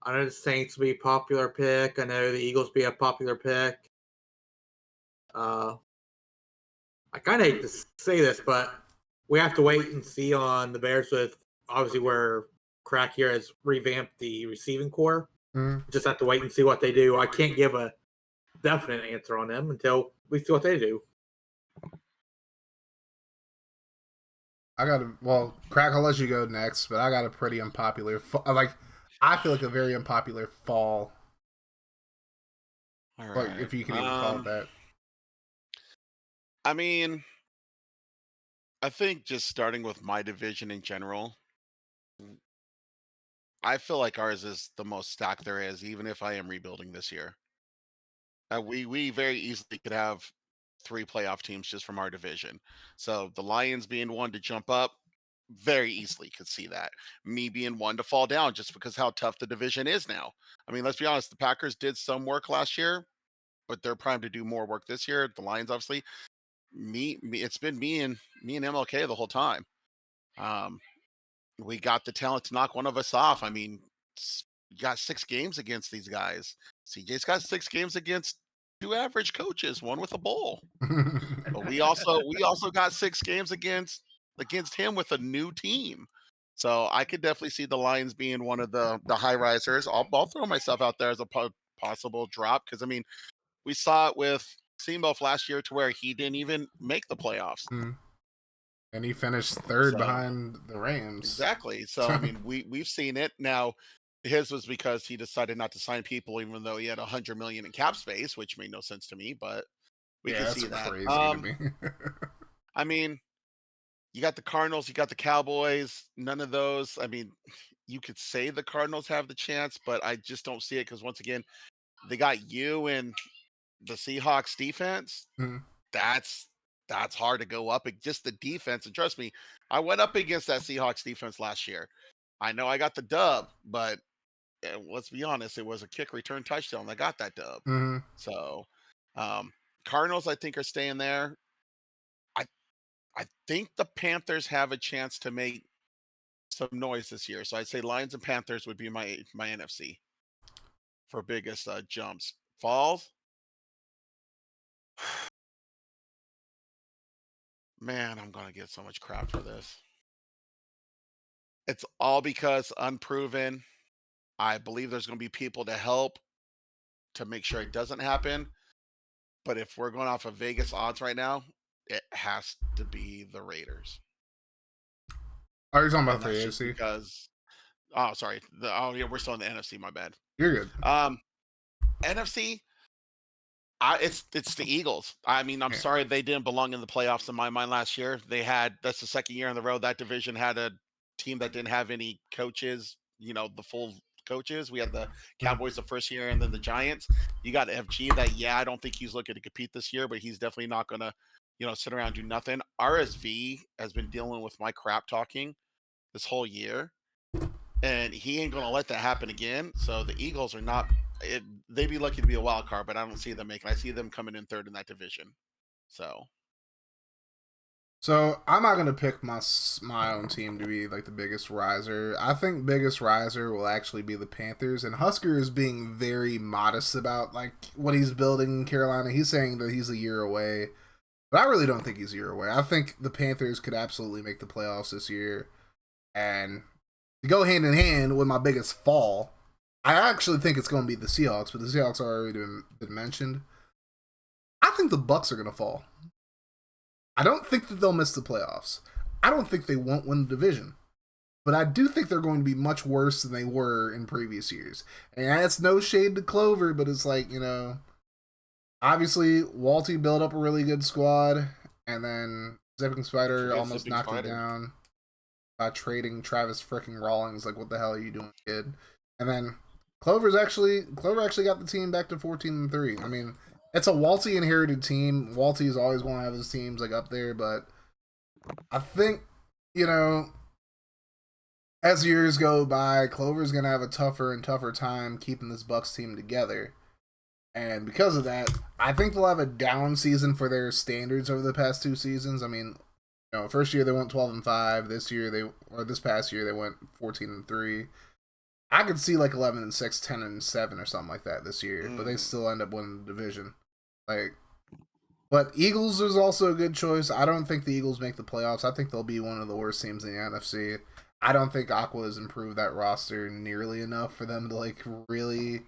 I know the Saints will be a popular pick. I know the Eagles will be a popular pick. I kind of hate to say this, but we have to wait and see on the Bears with obviously where Krack here has revamped the receiving core. Just have to wait and see what they do. I can't give a definite answer on them until we see what they do. Krack, I'll let you go next, but I got a pretty unpopular, I feel like a very unpopular fall. All right. Like, if you can even call it that. I mean, I think just starting with my division in general, I feel like ours is the most stacked there is, even if I am rebuilding this year. We very easily could have 3 playoff teams just from our division. So the Lions being one to jump up, very easily could see that. Me being one to fall down just because how tough the division is now. I mean, let's be honest, the Packers did some work last year. but they're primed to do more work this year. The Lions, obviously, it's been me and MLK the whole time. We got the talent to knock one of us off. I mean, you got 6 games against these guys. CJ's got 6 games against 2 average coaches, one with a bowl. But we also got 6 games against him with a new team. So I could definitely see the Lions being one of the high risers. I'll throw myself out there as a possible drop because I mean we saw it with Seamuff last year to where he didn't even make the playoffs. And he finished third behind the Rams. Exactly. So I mean we've seen it. Now his was because he decided not to sign people even though he had $100 million in cap space, which made no sense to me, but we can see that. Crazy to me. I mean, you got the Cardinals, you got the Cowboys. None of those. I mean, you could say the Cardinals have the chance, but I just don't see it because once again, they got you and the Seahawks defense. That's hard to go up. Just the defense, and trust me, I went up against that Seahawks defense last year. I know I got the dub, but let's be honest, it was a kick return touchdown that got that dub. So, Cardinals, I think, are staying there. I think the Panthers have a chance to make some noise this year. So I'd say Lions and Panthers would be my NFC for biggest jumps. Falls? Man, I'm going to get so much crap for this. It's all because unproven. I believe there's going to be people to help to make sure it doesn't happen. But if we're going off of Vegas odds right now, it has to be the Raiders. Are you talking about the AFC? Because, sorry. We're still in the NFC. My bad. You're good. NFC, it's the Eagles. I mean, I'm sorry they didn't belong in the playoffs in my mind last year. That's the second year in the row that division had a team that didn't have any coaches. You know, the full coaches. We had the Cowboys the first year, and then the Giants. You got FG. I don't think he's looking to compete this year, but he's definitely not going to, sit around and do nothing. RSV has been dealing with my crap talking this whole year, and he ain't going to let that happen again. So the Eagles are not. They'd be lucky to be a wild card, but I don't see them making. I see them coming in third in that division. So I'm not gonna pick my own team to be like the biggest riser. I think biggest riser will actually be the Panthers, and Husker is being very modest about like what he's building in Carolina. He's saying that he's a year away, but I really don't think he's a year away. I think the Panthers could absolutely make the playoffs this year, and to go hand in hand with my biggest fall, I actually think it's going to be the Seahawks, but the Seahawks are already been mentioned. I think the Bucs are going to fall. I don't think that they'll miss the playoffs. I don't think they won't win the division. But I do think they're going to be much worse than they were in previous years. And that's no shade to Clover, but it's like, obviously, Walty built up a really good squad, and then Zipping Spider almost knocked it down by trading Travis frickin' Rawlings. Like, what the hell are you doing, kid? And then Clover actually got the team back to 14-3. I mean, it's a Walty inherited team. Walty is always going to have his teams like up there, but I think, as years go by, Clover's going to have a tougher and tougher time keeping this Bucs team together. And because of that, I think they'll have a down season for their standards over the past 2 seasons. I mean, first year they went 12-5. This past year they went 14-3. I could see like 11-6, 10-7 or something like that this year, but they still end up winning the division. But Eagles is also a good choice. I don't think the Eagles make the playoffs. I think they'll be one of the worst teams in the NFC. I don't think Aqua has improved that roster nearly enough for them to like really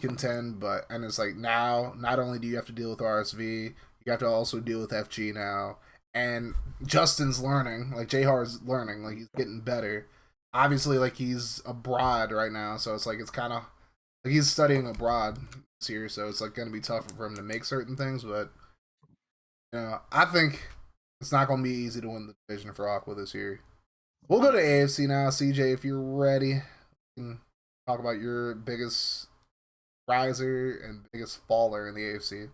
contend. And it's like now, not only do you have to deal with RSV, you have to also deal with FG now. And Justin's learning, like Jhar's learning, like he's getting better. Obviously, like he's abroad right now, so it's like it's kind of like he's studying abroad this year, so it's like going to be tougher for him to make certain things. But I think it's not going to be easy to win the division for Aqua this year. We'll go to AFC now, CJ. If you're ready, we can talk about your biggest riser and biggest faller in the AFC.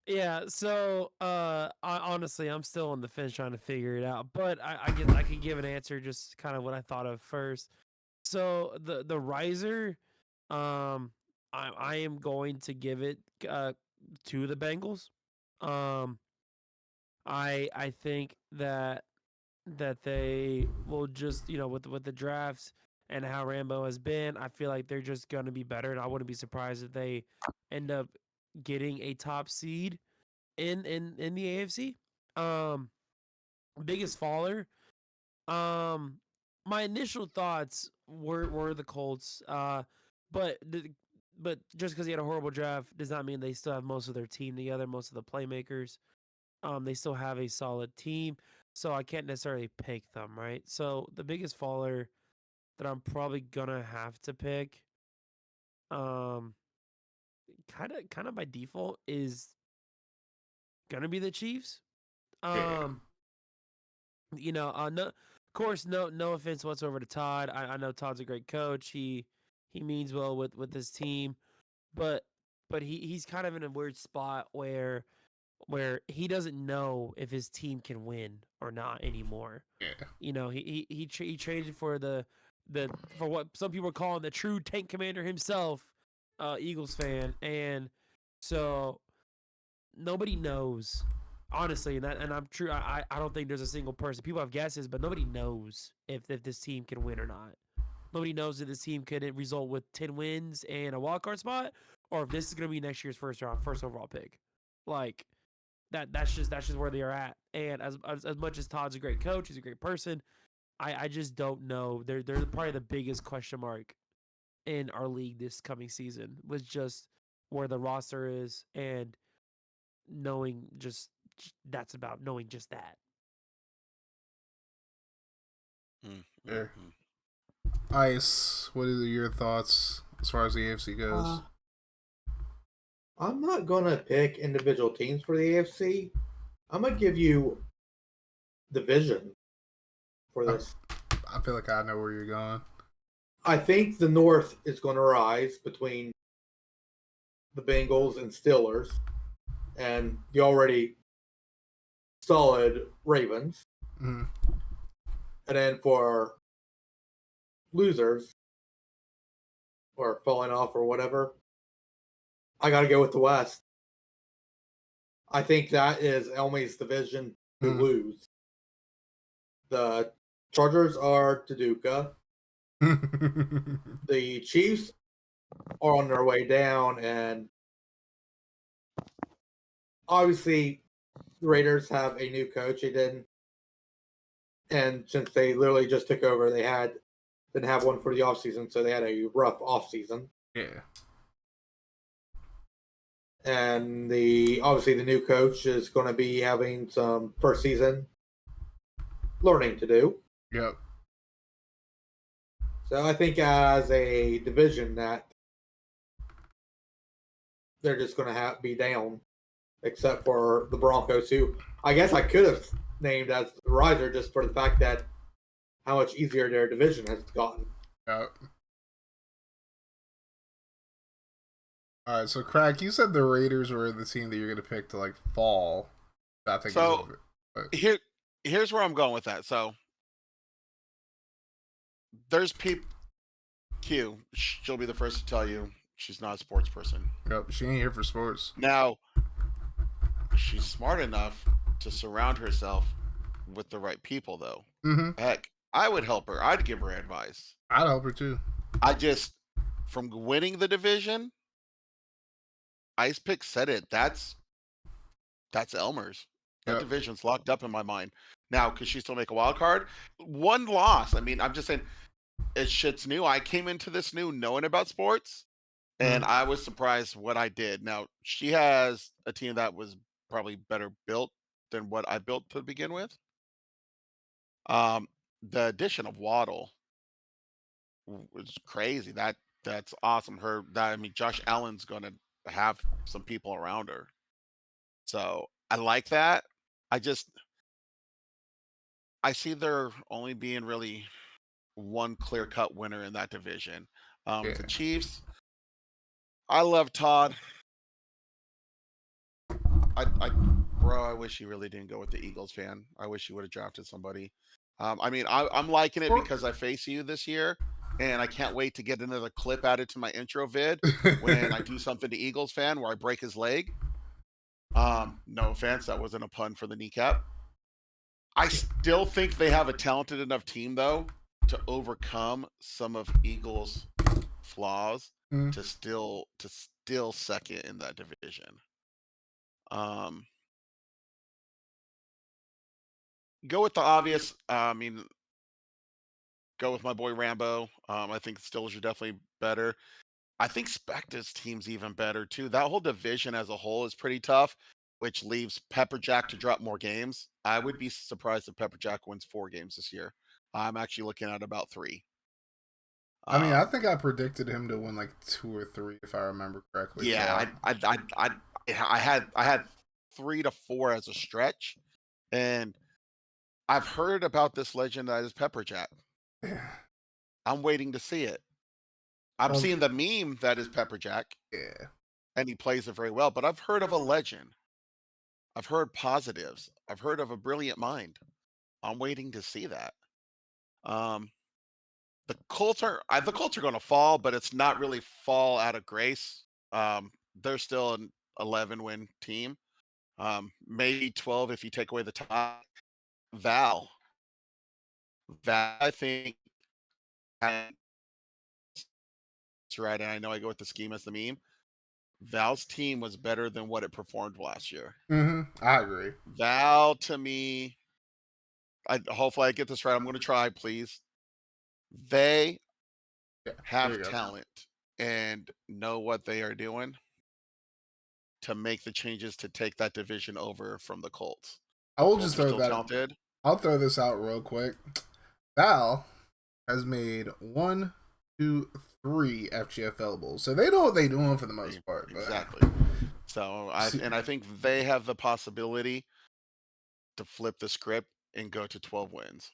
Yeah, so honestly, I'm still on the fence trying to figure it out, but I could give an answer just kind of what I thought of first. So the riser, I am going to give it to the Bengals. I think that they will just, with the drafts and how Rambo has been, I feel like they're just going to be better, and I wouldn't be surprised if they end up getting a top seed in the AFC. Biggest faller. My initial thoughts were the Colts. But but just because he had a horrible draft does not mean they still have most of their team together, most of the playmakers. They still have a solid team, so I can't necessarily pick them, right? So the biggest faller that I'm probably gonna have to pick, um, kind of by default, is gonna be the Chiefs. Yeah. No, of course, no offense whatsoever to Todd. I know Todd's a great coach. He means well with his team, but he's kind of in a weird spot where he doesn't know if his team can win or not anymore. Yeah. He traded for for what some people are calling the true tank commander himself, Eagles fan, and so nobody knows honestly, and I'm true. I don't think there's a single person. People have guesses, but nobody knows if this team can win or not. Nobody knows if this team could result with 10 wins and a wild card spot, or if this is going to be next year's first overall pick. Like that's just where they are at. And as much as Todd's a great coach, he's a great person. I just don't know. They're probably the biggest question mark in our league this coming season was just where the roster is and knowing that's about knowing just that. There. Ice, what are your thoughts as far as the AFC goes? I'm not going to pick individual teams for the AFC. I'm going to give you division for this. I feel like I know where you're going. I think the North is going to rise between the Bengals and Steelers and the already solid Ravens. Mm-hmm. And then for losers or falling off or whatever, I got to go with the West. I think that is Elmy's division to lose. The Chargers are Taduka. The Chiefs are on their way down, and obviously the Raiders have a new coach. They didn't, and since they literally just took over, they didn't have one for the offseason, so they had a rough offseason. Yeah. And obviously the new coach is going to be having some first season learning to do. Yep. So I think as a division that they're just going to be down, except for the Broncos, who I guess I could have named as the riser just for the fact that how much easier their division has gotten. Yep. All right, so Krack, you said the Raiders were the team that you're going to pick to like fall. I think so. Here's where I'm going with that. So there's people. Q. She'll be the first to tell you she's not a sports person. Yep, she ain't here for sports. Now, she's smart enough to surround herself with the right people, though. Mm-hmm. Heck, I would help her. I'd give her advice. I'd help her too. From winning the division, Icepick said it. That's Elmer's. That division's locked up in my mind. Now, could she still make a wild card? One loss. I mean, I'm just saying, shit's new. I came into this new knowing about sports, and I was surprised what I did. Now, she has a team that was probably better built than what I built to begin with. The addition of Waddle was crazy. That's awesome. Josh Allen's going to have some people around her. So I like that. I see there only being really one clear-cut winner in that division. The Chiefs, I love Todd. I wish he really didn't go with the Eagles fan. I wish he would have drafted somebody. I'm liking it because I face you this year, and I can't wait to get another clip added to my intro vid when I do something to Eagles fan where I break his leg. No offense, that wasn't a pun for the kneecap. I still think they have a talented enough team though to overcome some of Eagles' flaws to still second in that division. Go with the obvious. I mean, go with my boy Rambo. I think the Steelers are definitely better. I think Specta's team's even better too. That whole division as a whole is pretty tough, which leaves Pepperjack to drop more games. I would be surprised if Pepperjack wins 4 games this year. I'm actually looking at about 3. I mean, I think I predicted him to win like 2 or 3 if I remember correctly. Yeah, so. I had 3 to 4 as a stretch, and I've heard about this legend that is Pepperjack. I'm waiting to see it. I'm seeing the meme that is Pepperjack. Yeah. And he plays it very well, but I've heard of a legend. I've heard positives. I've heard of a brilliant mind. I'm waiting to see that. The Colts are going to fall, but it's not really fall out of grace. They're still an 11-win team. Maybe 12 if you take away the top. Val, I think that's right, and I know I go with the scheme as the meme. Val's team was better than what it performed last year. I agree. Val, to me, hopefully I get this right. I'm going to try, please. They have talent and know what they are doing to make the changes to take that division over from the Colts. I will Colts just throw that. Talented. I'll throw this out real quick. Val has made 1, 2, 3 FGFL bowls, so they know what they're doing for the most part. Exactly. So I think they have the possibility to flip the script and go to 12 wins.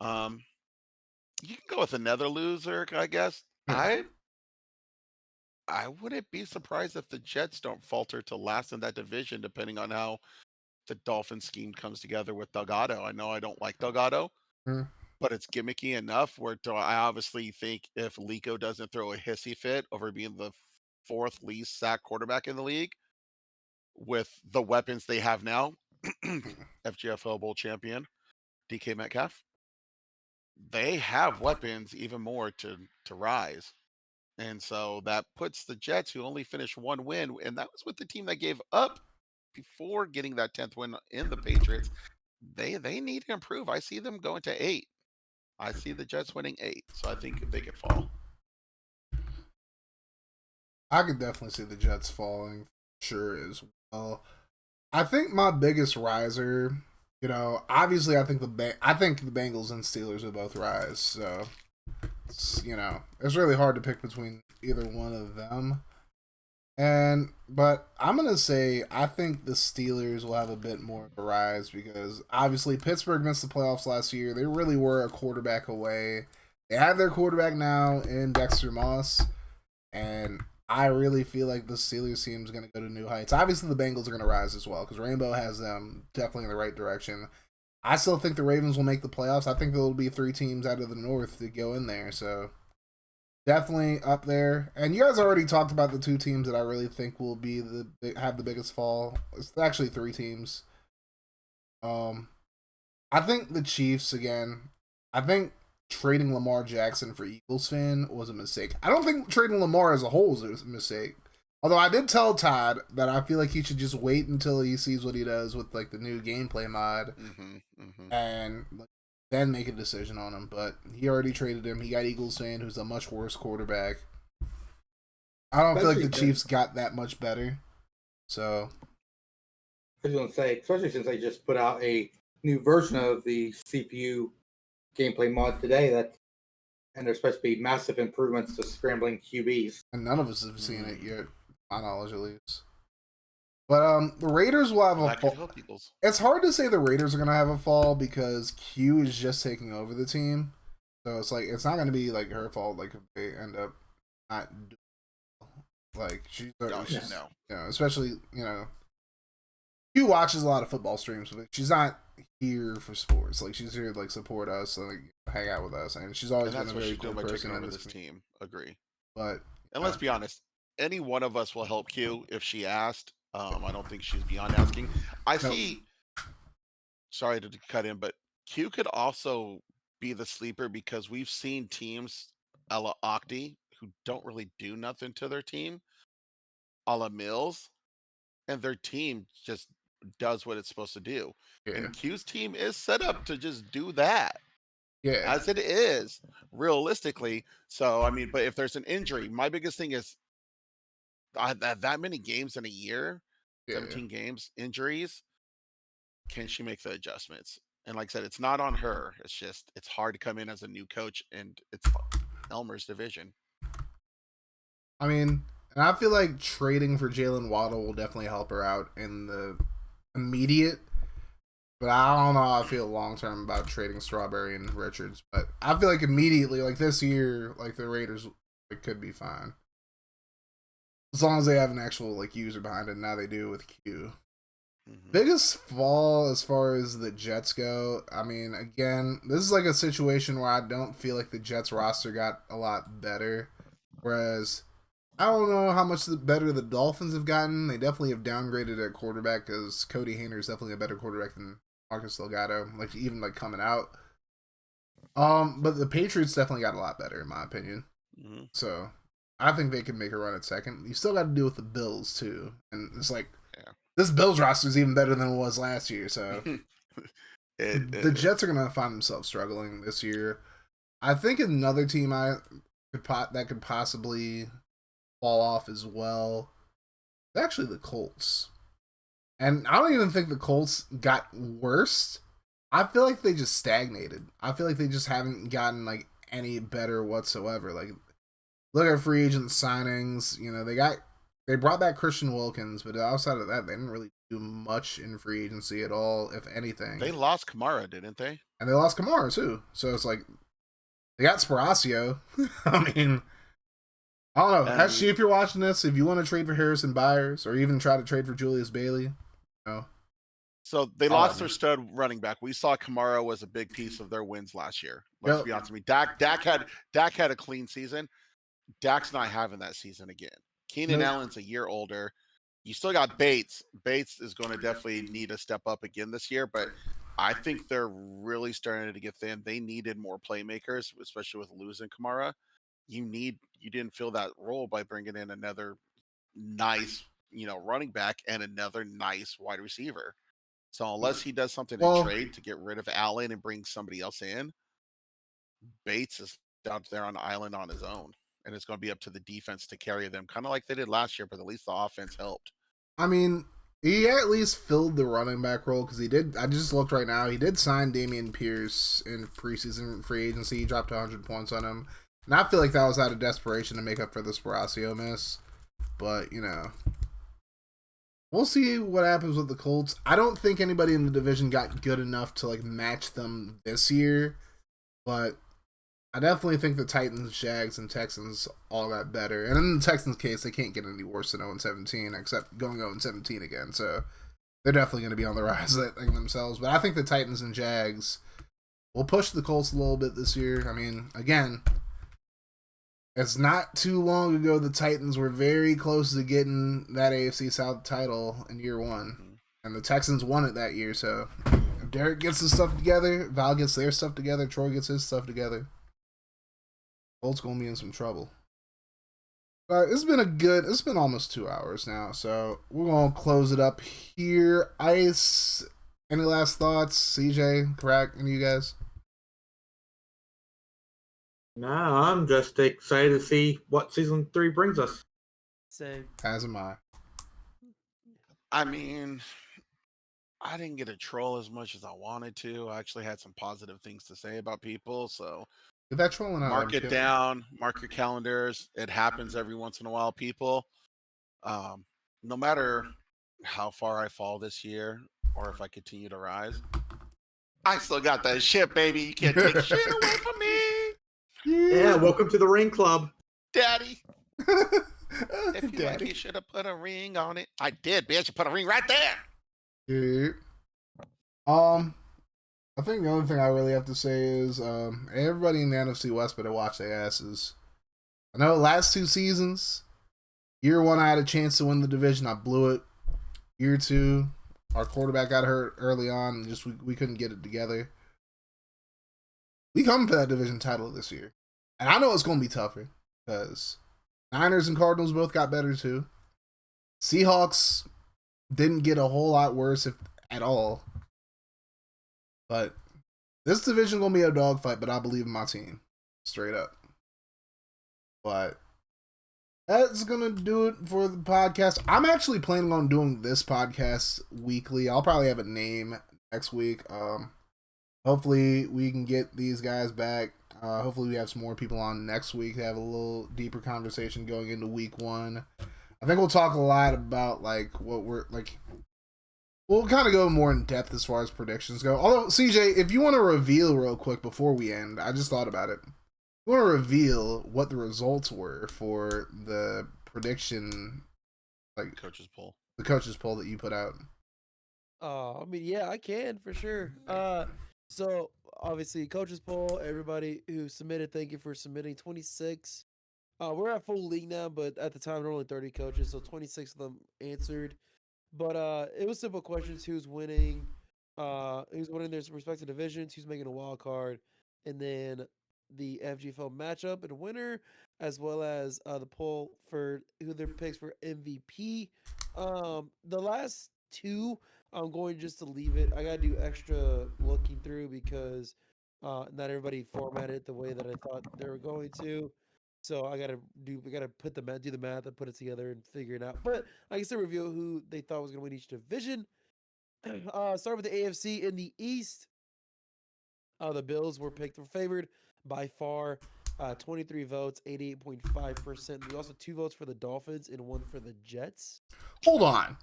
You can go with another loser, I guess. I wouldn't be surprised if the Jets don't falter to last in that division, depending on how the Dolphin scheme comes together with Delgado. I know I don't like Delgado, but it's gimmicky enough where I obviously think if Lico doesn't throw a hissy fit over being the 4th least sack quarterback in the league, with the weapons they have now, FGFL Bowl champion DK Metcalf, they have weapons even more to rise. And so that puts the Jets, who only finished 1 win, and that was with the team that gave up before getting that 10th win in the Patriots. They need to improve. I see them going to 8. I see the Jets winning 8, so I think they could fall. I could definitely see the Jets falling, sure as well. I think my biggest riser, obviously I think the Bengals and Steelers will both rise. So, it's really hard to pick between either one of them. But I'm gonna say I think the Steelers will have a bit more of a rise because obviously Pittsburgh missed the playoffs last year. They really were a quarterback away. They have their quarterback now in Dexter Moss, and I really feel like the Steelers team is going to go to new heights. Obviously, the Bengals are going to rise as well because Rainbow has them definitely in the right direction. I still think the Ravens will make the playoffs. I think there will be 3 teams out of the North to go in there. So definitely up there. And you guys already talked about the 2 teams that I really think will be have the biggest fall. It's actually 3 teams. I think the Chiefs again. I think trading Lamar Jackson for Eagles fan was a mistake. I don't think trading Lamar as a whole is a mistake. Although I did tell Todd that I feel like he should just wait until he sees what he does with like the new gameplay mod and then make a decision on him. But he already traded him. He got Eagles fan, who's a much worse quarterback. I don't feel like the Chiefs got that much better. So I was going to say, especially since they just put out a new version of the CPU gameplay mod today, and there's supposed to be massive improvements to scrambling QBs. And none of us have seen it yet, my knowledge at least. But the Raiders will have a fall. It's hard to say the Raiders are going to have a fall because Q is just taking over the team. So it's like it's not going to be like her fault. Like if they end up not like she's especially Q watches a lot of football streams, but she's not here for sports. Like she's here to like support us, and like hang out with us, and she's always been a very cool person in this team. Agree. But and let's be honest, any one of us will help Q if she asked. I don't think she's beyond asking. I see. Sorry to cut in, but Q could also be the sleeper because we've seen teams a la Octi who don't really do nothing to their team, a la Mills, and their team just does what it's supposed to do. yeah, And Q's team is set up to just do that. yeah, As it is, realistically. So, I mean, but if there's an injury, my biggest thing is that many games in a year, 17 games, injuries, can she make the adjustments? And like I said, it's not on her. It's just, it's hard to come in as a new coach, and it's Elmer's division. I mean, and I feel like trading for Jalen Waddle will definitely help her out in the immediate. But I don't know how I feel long term about trading Strawberry and Richards. But I feel like immediately, like this year, like the Raiders, it could be fine. As long as they have an actual like user behind it. Now they do with Q. Mm-hmm. Biggest fall as far as the Jets go. I mean, again, this is like a situation where I don't feel like the Jets roster got a lot better. Whereas I don't know how much better the Dolphins have gotten. They definitely have downgraded at quarterback because Cody Hayner is definitely a better quarterback than Marcus Delgado. Like even like coming out. But the Patriots definitely got a lot better in my opinion. Mm-hmm. So I think they can make a run at second. You still got to deal with the Bills too, and it's like this Bills roster is even better than it was last year. So the Jets are gonna find themselves struggling this year. I think another team that could possibly fall off as well is actually the Colts. And I don't even think the Colts got worse. I feel like they just stagnated. I feel like they just haven't gotten like any better whatsoever. Like look at free agent signings. You know, they brought back Christian Wilkins, but outside of that, they didn't really do much in free agency at all, if anything. They lost Kamara, didn't they? And they lost Kamara too. So it's like they got Sparacio. I mean, I don't know. Actually, if you're watching this, if you want to trade for Harrison Byers or even try to trade for Julius Bailey, you know. So they lost their stud running back. We saw Kamara was a big piece of their wins last year. Let's be honest with me. Dak had a clean season. Dak's not having that season again. Keenan Allen's a year older. You still got Bates. Bates is going to definitely need to step up again this year, but I think they're really starting to get thin. They needed more playmakers, especially with losing Kamara. You didn't fill that role by bringing in another nice, running back and another nice wide receiver. So unless he does something in trade to get rid of Allen and bring somebody else in, Bates is out there on the island on his own. And it's going to be up to the defense to carry them, kind of like they did last year, but at least the offense helped. I mean, he at least filled the running back role because he did. I just looked right now. He did sign Dameon Pierce in preseason free agency. He dropped 100 points on him. And I feel like that was out of desperation to make up for the Sparacio miss. But, we'll see what happens with the Colts. I don't think anybody in the division got good enough to like match them this year. But I definitely think the Titans, Jags, and Texans all got better. And in the Texans' case, they can't get any worse than 0-17, except going 0-17 again. So they're definitely going to be on the rise themselves. But I think the Titans and Jags will push the Colts a little bit this year. I mean, again, it's not too long ago the Titans were very close to getting that AFC South title in year one. And the Texans won it that year. So if Derek gets his stuff together, Val gets their stuff together, Troy gets his stuff together, Colts gonna be in some trouble. But it's been almost 2 hours now, so we're gonna close it up here. Ice, any last thoughts? CJ, Krack, any of you guys? Nah, I'm just excited to see what season 3 brings us. Same. As am I. I mean, I didn't get to troll as much as I wanted to. I actually had some positive things to say about people, so that trolling out, mark it down, mark your calendars. It happens every once in a while, people. No matter how far I fall this year or if I continue to rise, I still got that shit, baby. You can't take shit away from me. Yeah, welcome to the ring club. Daddy. If you like, you should have put a ring on it. I did, bitch. You put a ring right there. Yeah. I think the only thing I really have to say is everybody in the NFC West better watch their asses. I know last 2 seasons, year 1 I had a chance to win the division, I blew it. Year 2, our quarterback got hurt early on, and just we couldn't get it together. We come for that division title this year, and I know it's going to be tougher because Niners and Cardinals both got better too. Seahawks didn't get a whole lot worse, if at all. But this division gonna be a dogfight, but I believe in my team, straight up. But that's gonna do it for the podcast. I'm actually planning on doing this podcast weekly. I'll probably have a name next week. Hopefully we can get these guys back. Hopefully we have some more people on next week to have a little deeper conversation going into week 1. I think we'll talk a lot about like what we're like. We'll kind of go more in depth as far as predictions go. Although, CJ, if you want to reveal real quick before we end, I just thought about it. You want to reveal what the results were for the prediction, like Coaches poll. The coaches poll that you put out. I mean, yeah, I can for sure. So obviously, coaches poll. Everybody who submitted, thank you for submitting. 26. We're at full league now, but at the time there were only 30 coaches, so 26 of them answered. But it was simple questions: who's winning their respective divisions, who's making a wild card, and then the FGFL matchup and winner, as well as the poll for who their picks for MVP. The last 2, I'm going just to leave it. I gotta do extra looking through because not everybody formatted it the way that I thought they were going to. So I gotta do the math and put it together and figure it out. But I can still reveal who they thought was gonna win each division. Start with the AFC in the East. The Bills were favored by far. 23 votes, 88.5%. We also 2 votes for the Dolphins and 1 for the Jets. Hold on.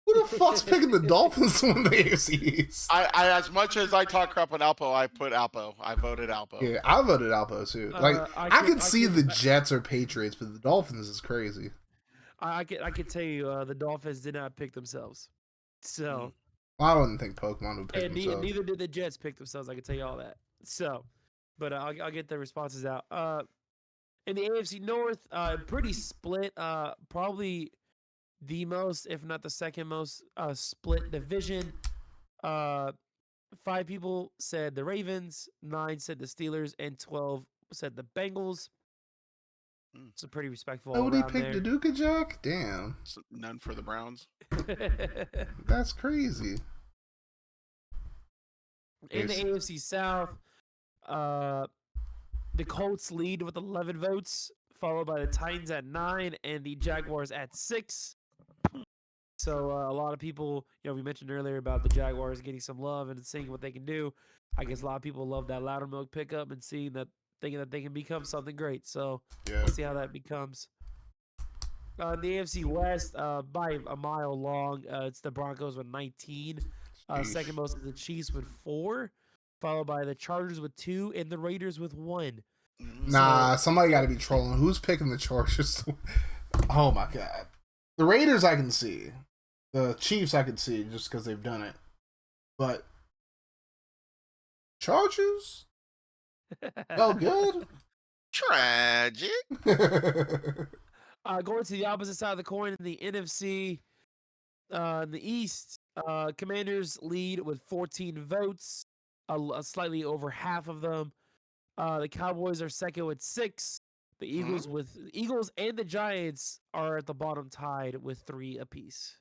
Who the fuck's picking the Dolphins to win the AFC East? I as much as I talk crap on Alpo, I put Alpo. I voted Alpo. Yeah, I voted Alpo too. Like I could see the Jets or Patriots, but the Dolphins is crazy. I could tell you the Dolphins did not pick themselves. So I wouldn't think Pokemon would pick themselves. Neither did the Jets pick themselves. I can tell you all that. So, but I'll get the responses out. In the AFC North, pretty split. Probably the most, if not the second most, split division. 5 people said the Ravens, 9 said the Steelers, and 12 said the Bengals. So pretty respectful. Nobody picked the Duke Jack? Damn. So none for the Browns. That's crazy. In the AFC South, the Colts lead with 11 votes, followed by the Titans at 9 and the Jaguars at 6. So a lot of people, we mentioned earlier about the Jaguars getting some love and seeing what they can do. I guess a lot of people love that Loudermilk pickup and thinking that they can become something great. So we'll see how that becomes. The AFC West, by a mile long, it's the Broncos with 19. Second most is the Chiefs with 4, followed by the Chargers with 2 and the Raiders with 1. Nah, somebody got to be trolling. Who's picking the Chargers? Oh my god. The Raiders I can see. The Chiefs I can see just because they've done it. But Chargers? Oh, good. Tragic. Going to the opposite side of the coin in the NFC, in the East, Commanders lead with 14 votes, slightly over half of them. The Cowboys are second with 6. The Eagles and the Giants are at the bottom tied with 3 apiece.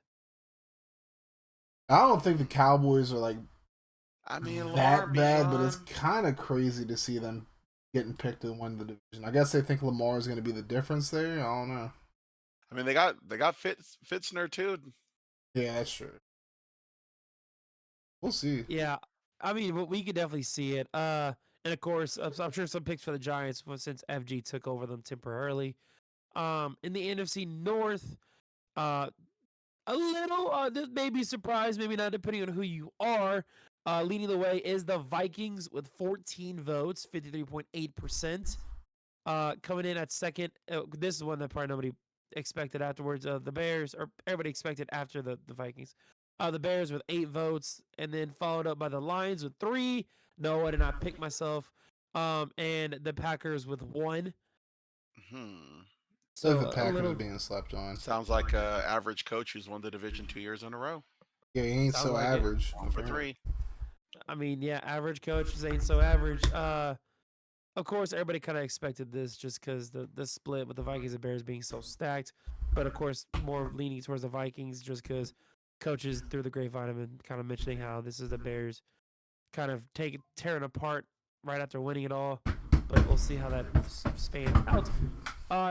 I don't think the Cowboys are like that bad, but it's Sean. kind of crazy to see them getting picked to win the division. I guess they think Lamar is going to be the difference there. I don't know. I mean, they got Fitzner too. Yeah, that's true. We'll see. Yeah, I mean, we could definitely see it. And of course, I'm sure some picks for the Giants since FG took over them temporarily. In the NFC North, a little, this may be surprised, maybe not, depending on who you are. Leading the way is the Vikings with 14 votes, 53.8%. Coming in at second, this is one that probably nobody expected afterwards. The Bears, or everybody expected after the Vikings. The Bears with 8 votes, and then followed up by the Lions with 3. No, I did not pick myself. And the Packers with 1. So So the a Packers little are being slept on. Sounds like a average coach who's won the division 2 years in a row. Yeah, he ain't Sounds so like it. average. 1 for 3. I mean, yeah, average coaches ain't so average. Of course, everybody kind of expected this just because the split with the Vikings and Bears being so stacked. But of course, more leaning towards the Vikings just because coaches through the grapevine have been kind of mentioning how this is the Bears kind of tearing apart right after winning it all. But we'll see how that spans out.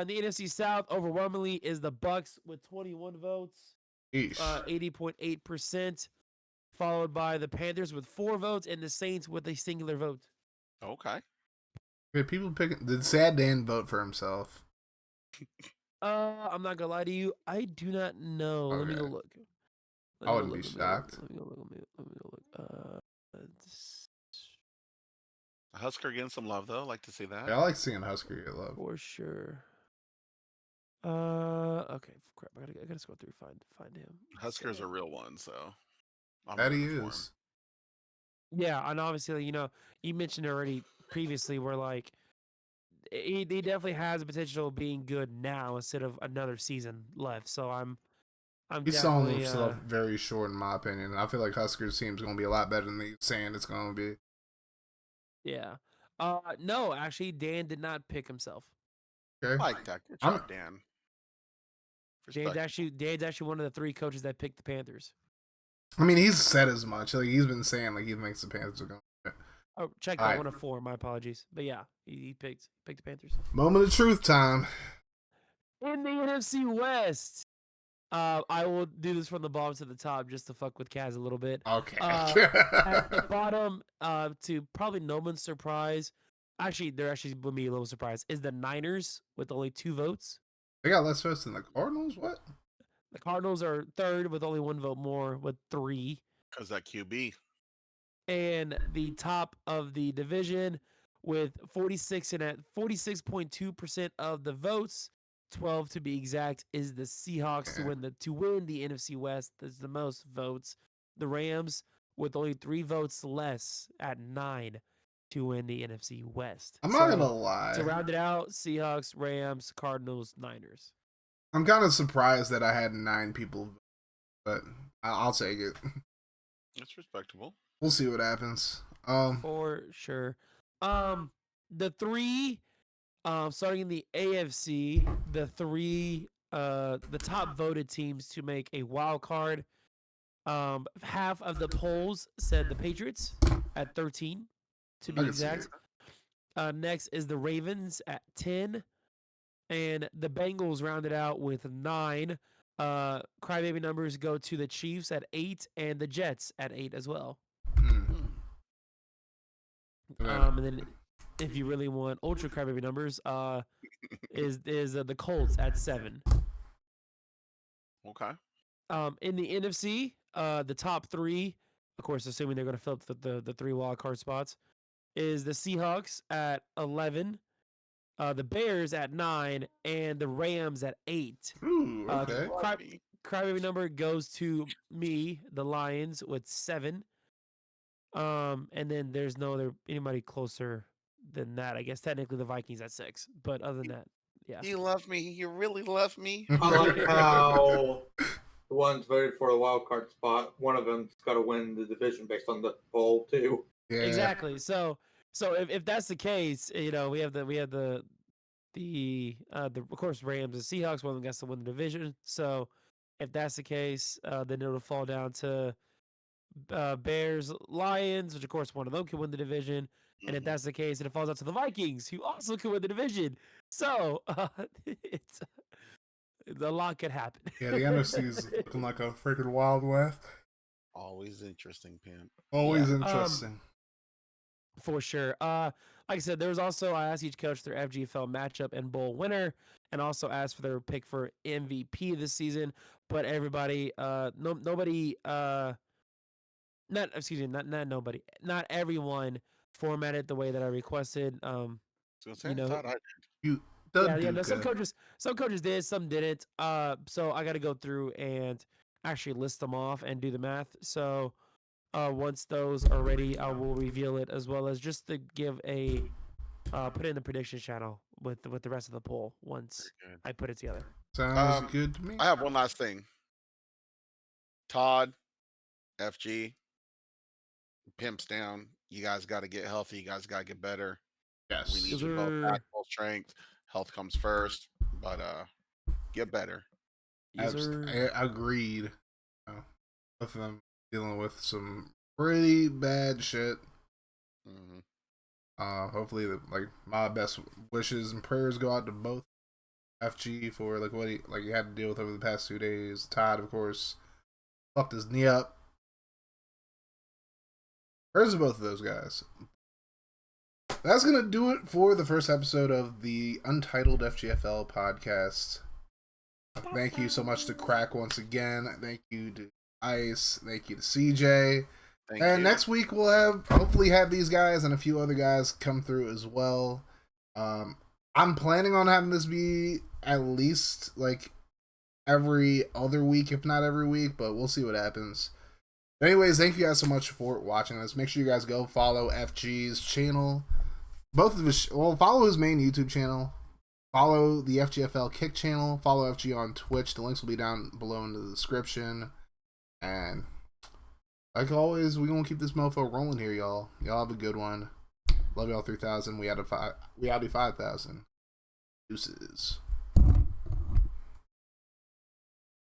In the NFC South, overwhelmingly is the Bucks with 21 votes, Eesh. 80.8%, followed by the Panthers with 4 votes and the Saints with a singular vote. Okay. Yeah, people picking. Did Sad Dan vote for himself? I'm not gonna lie to you. I do not know. Let me go Okay. look. I wouldn't be shocked. Let me go look. Husker getting some love though. Like to see that. Yeah, I like seeing Husker get love. For sure. Okay. Crap. I gotta scroll through find him. Husker's a real one, so I'm That he rooting for him. is. Yeah, and obviously, you mentioned already previously where like he definitely has the potential of being good now instead of another season left. So I'm He's selling definitely himself very short, in my opinion. I feel like Huskers team's going to be a lot better than he's saying it's going to be. yeah. No, actually, Dan did not pick himself. Okay. I like that. Good job, Dan. Dan's actually one of the 3 coaches that picked the Panthers. I mean, he's said as much. Like he's been saying, like he thinks the Panthers are going. Oh, check that 1 of 4. My apologies, but yeah, he picked the Panthers. Moment of truth time. In the NFC West, I will do this from the bottom to the top just to fuck with Kaz a little bit. Okay. At the bottom, to probably no one's surprise, actually, they're actually would be a little surprised, is the Niners with only 2 votes. They got less votes than the Cardinals? What? The Cardinals are 3rd with only 1 vote more with 3. Because that QB. And the top of the division with 46.2% of the votes, 12 to be exact, is the Seahawks to win the NFC West. That's the most votes. The Rams with only 3 votes less at 9 to win the NFC West. I'm not gonna lie. To round it out, Seahawks, Rams, Cardinals, Niners. I'm kind of surprised that I had 9 people, but I'll take it. That's respectable. We'll see what happens. For sure. The 3, starting in the AFC, the 3, the top voted teams to make a wild card. Half of the polls said the Patriots at 13, to be exact. Next is the Ravens at 10, and the Bengals rounded out with 9. Crybaby numbers go to the Chiefs at 8 and the Jets at 8 as well. And then if you really want ultra crybaby numbers, is the Colts at 7. Okay. In the NFC, the top 3, of course, assuming they're going to fill up the 3 wild card spots, is the Seahawks at 11, the Bears at 9, and the Rams at 8. Ooh, okay. Crybaby number goes to me, the Lions, with 7. And then there's anybody closer than that. I guess technically the Vikings at 6, but other than that, yeah. You love me. You really love me. I like how the ones voted for the wild card spot, one of them's got to win the division based on the poll too. Yeah. Exactly. So if that's the case, we have the of course Rams and Seahawks. One of them gets to win the division. So if that's the case, then it'll fall down to Bears, Lions, which of course one of them can win the division. And if that's the case, then it falls out to the Vikings, who also can win the division. So it's a lot could happen. Yeah, the NFC is looking like a freaking Wild West. Always interesting, Pimp. Always interesting. For sure. Like I said, there was also, I asked each coach their FGFL matchup and bowl winner, and also asked for their pick for MVP this season. But everybody, nobody, not everyone formatted the way that I requested. Thought I did. Some coaches did, some didn't. So I got to go through and actually list them off and do the math. So once those are ready, I will reveal it, as well as just to give a put it in the predictions channel with the rest of the poll once I put it together. Sounds good to me. I have one last thing. Todd, FG, pimps down. You guys got to get healthy. You guys got to get better. Yes. We need you both back, full strength. Health comes first, but get better. Agreed. Both of them dealing with some pretty bad shit. Mm-hmm. Hopefully, like, my best wishes and prayers go out to both FG for like what he had to deal with over the past 2 days. Todd, of course, fucked his knee up. Prayers to both of those guys. That's gonna do it for the first episode of the Untitled FGFL podcast. Thank you so much to Krack once again. Thank you to Ice. Thank you to CJ. Thank and you. Next week we'll hopefully have these guys and a few other guys come through as well. I'm planning on having this be at least like every other week, if not every week, but we'll see what happens. Anyways, thank you guys so much for watching this. Make sure you guys go follow FG's channel. Both of his, follow his main YouTube channel. Follow the FGFL Kick channel. Follow FG on Twitch. The links will be down below in the description. And like always, we're gonna keep this mofo rolling here, y'all. Y'all have a good one. Love y'all 3,000. We out of 5,000. Deuces.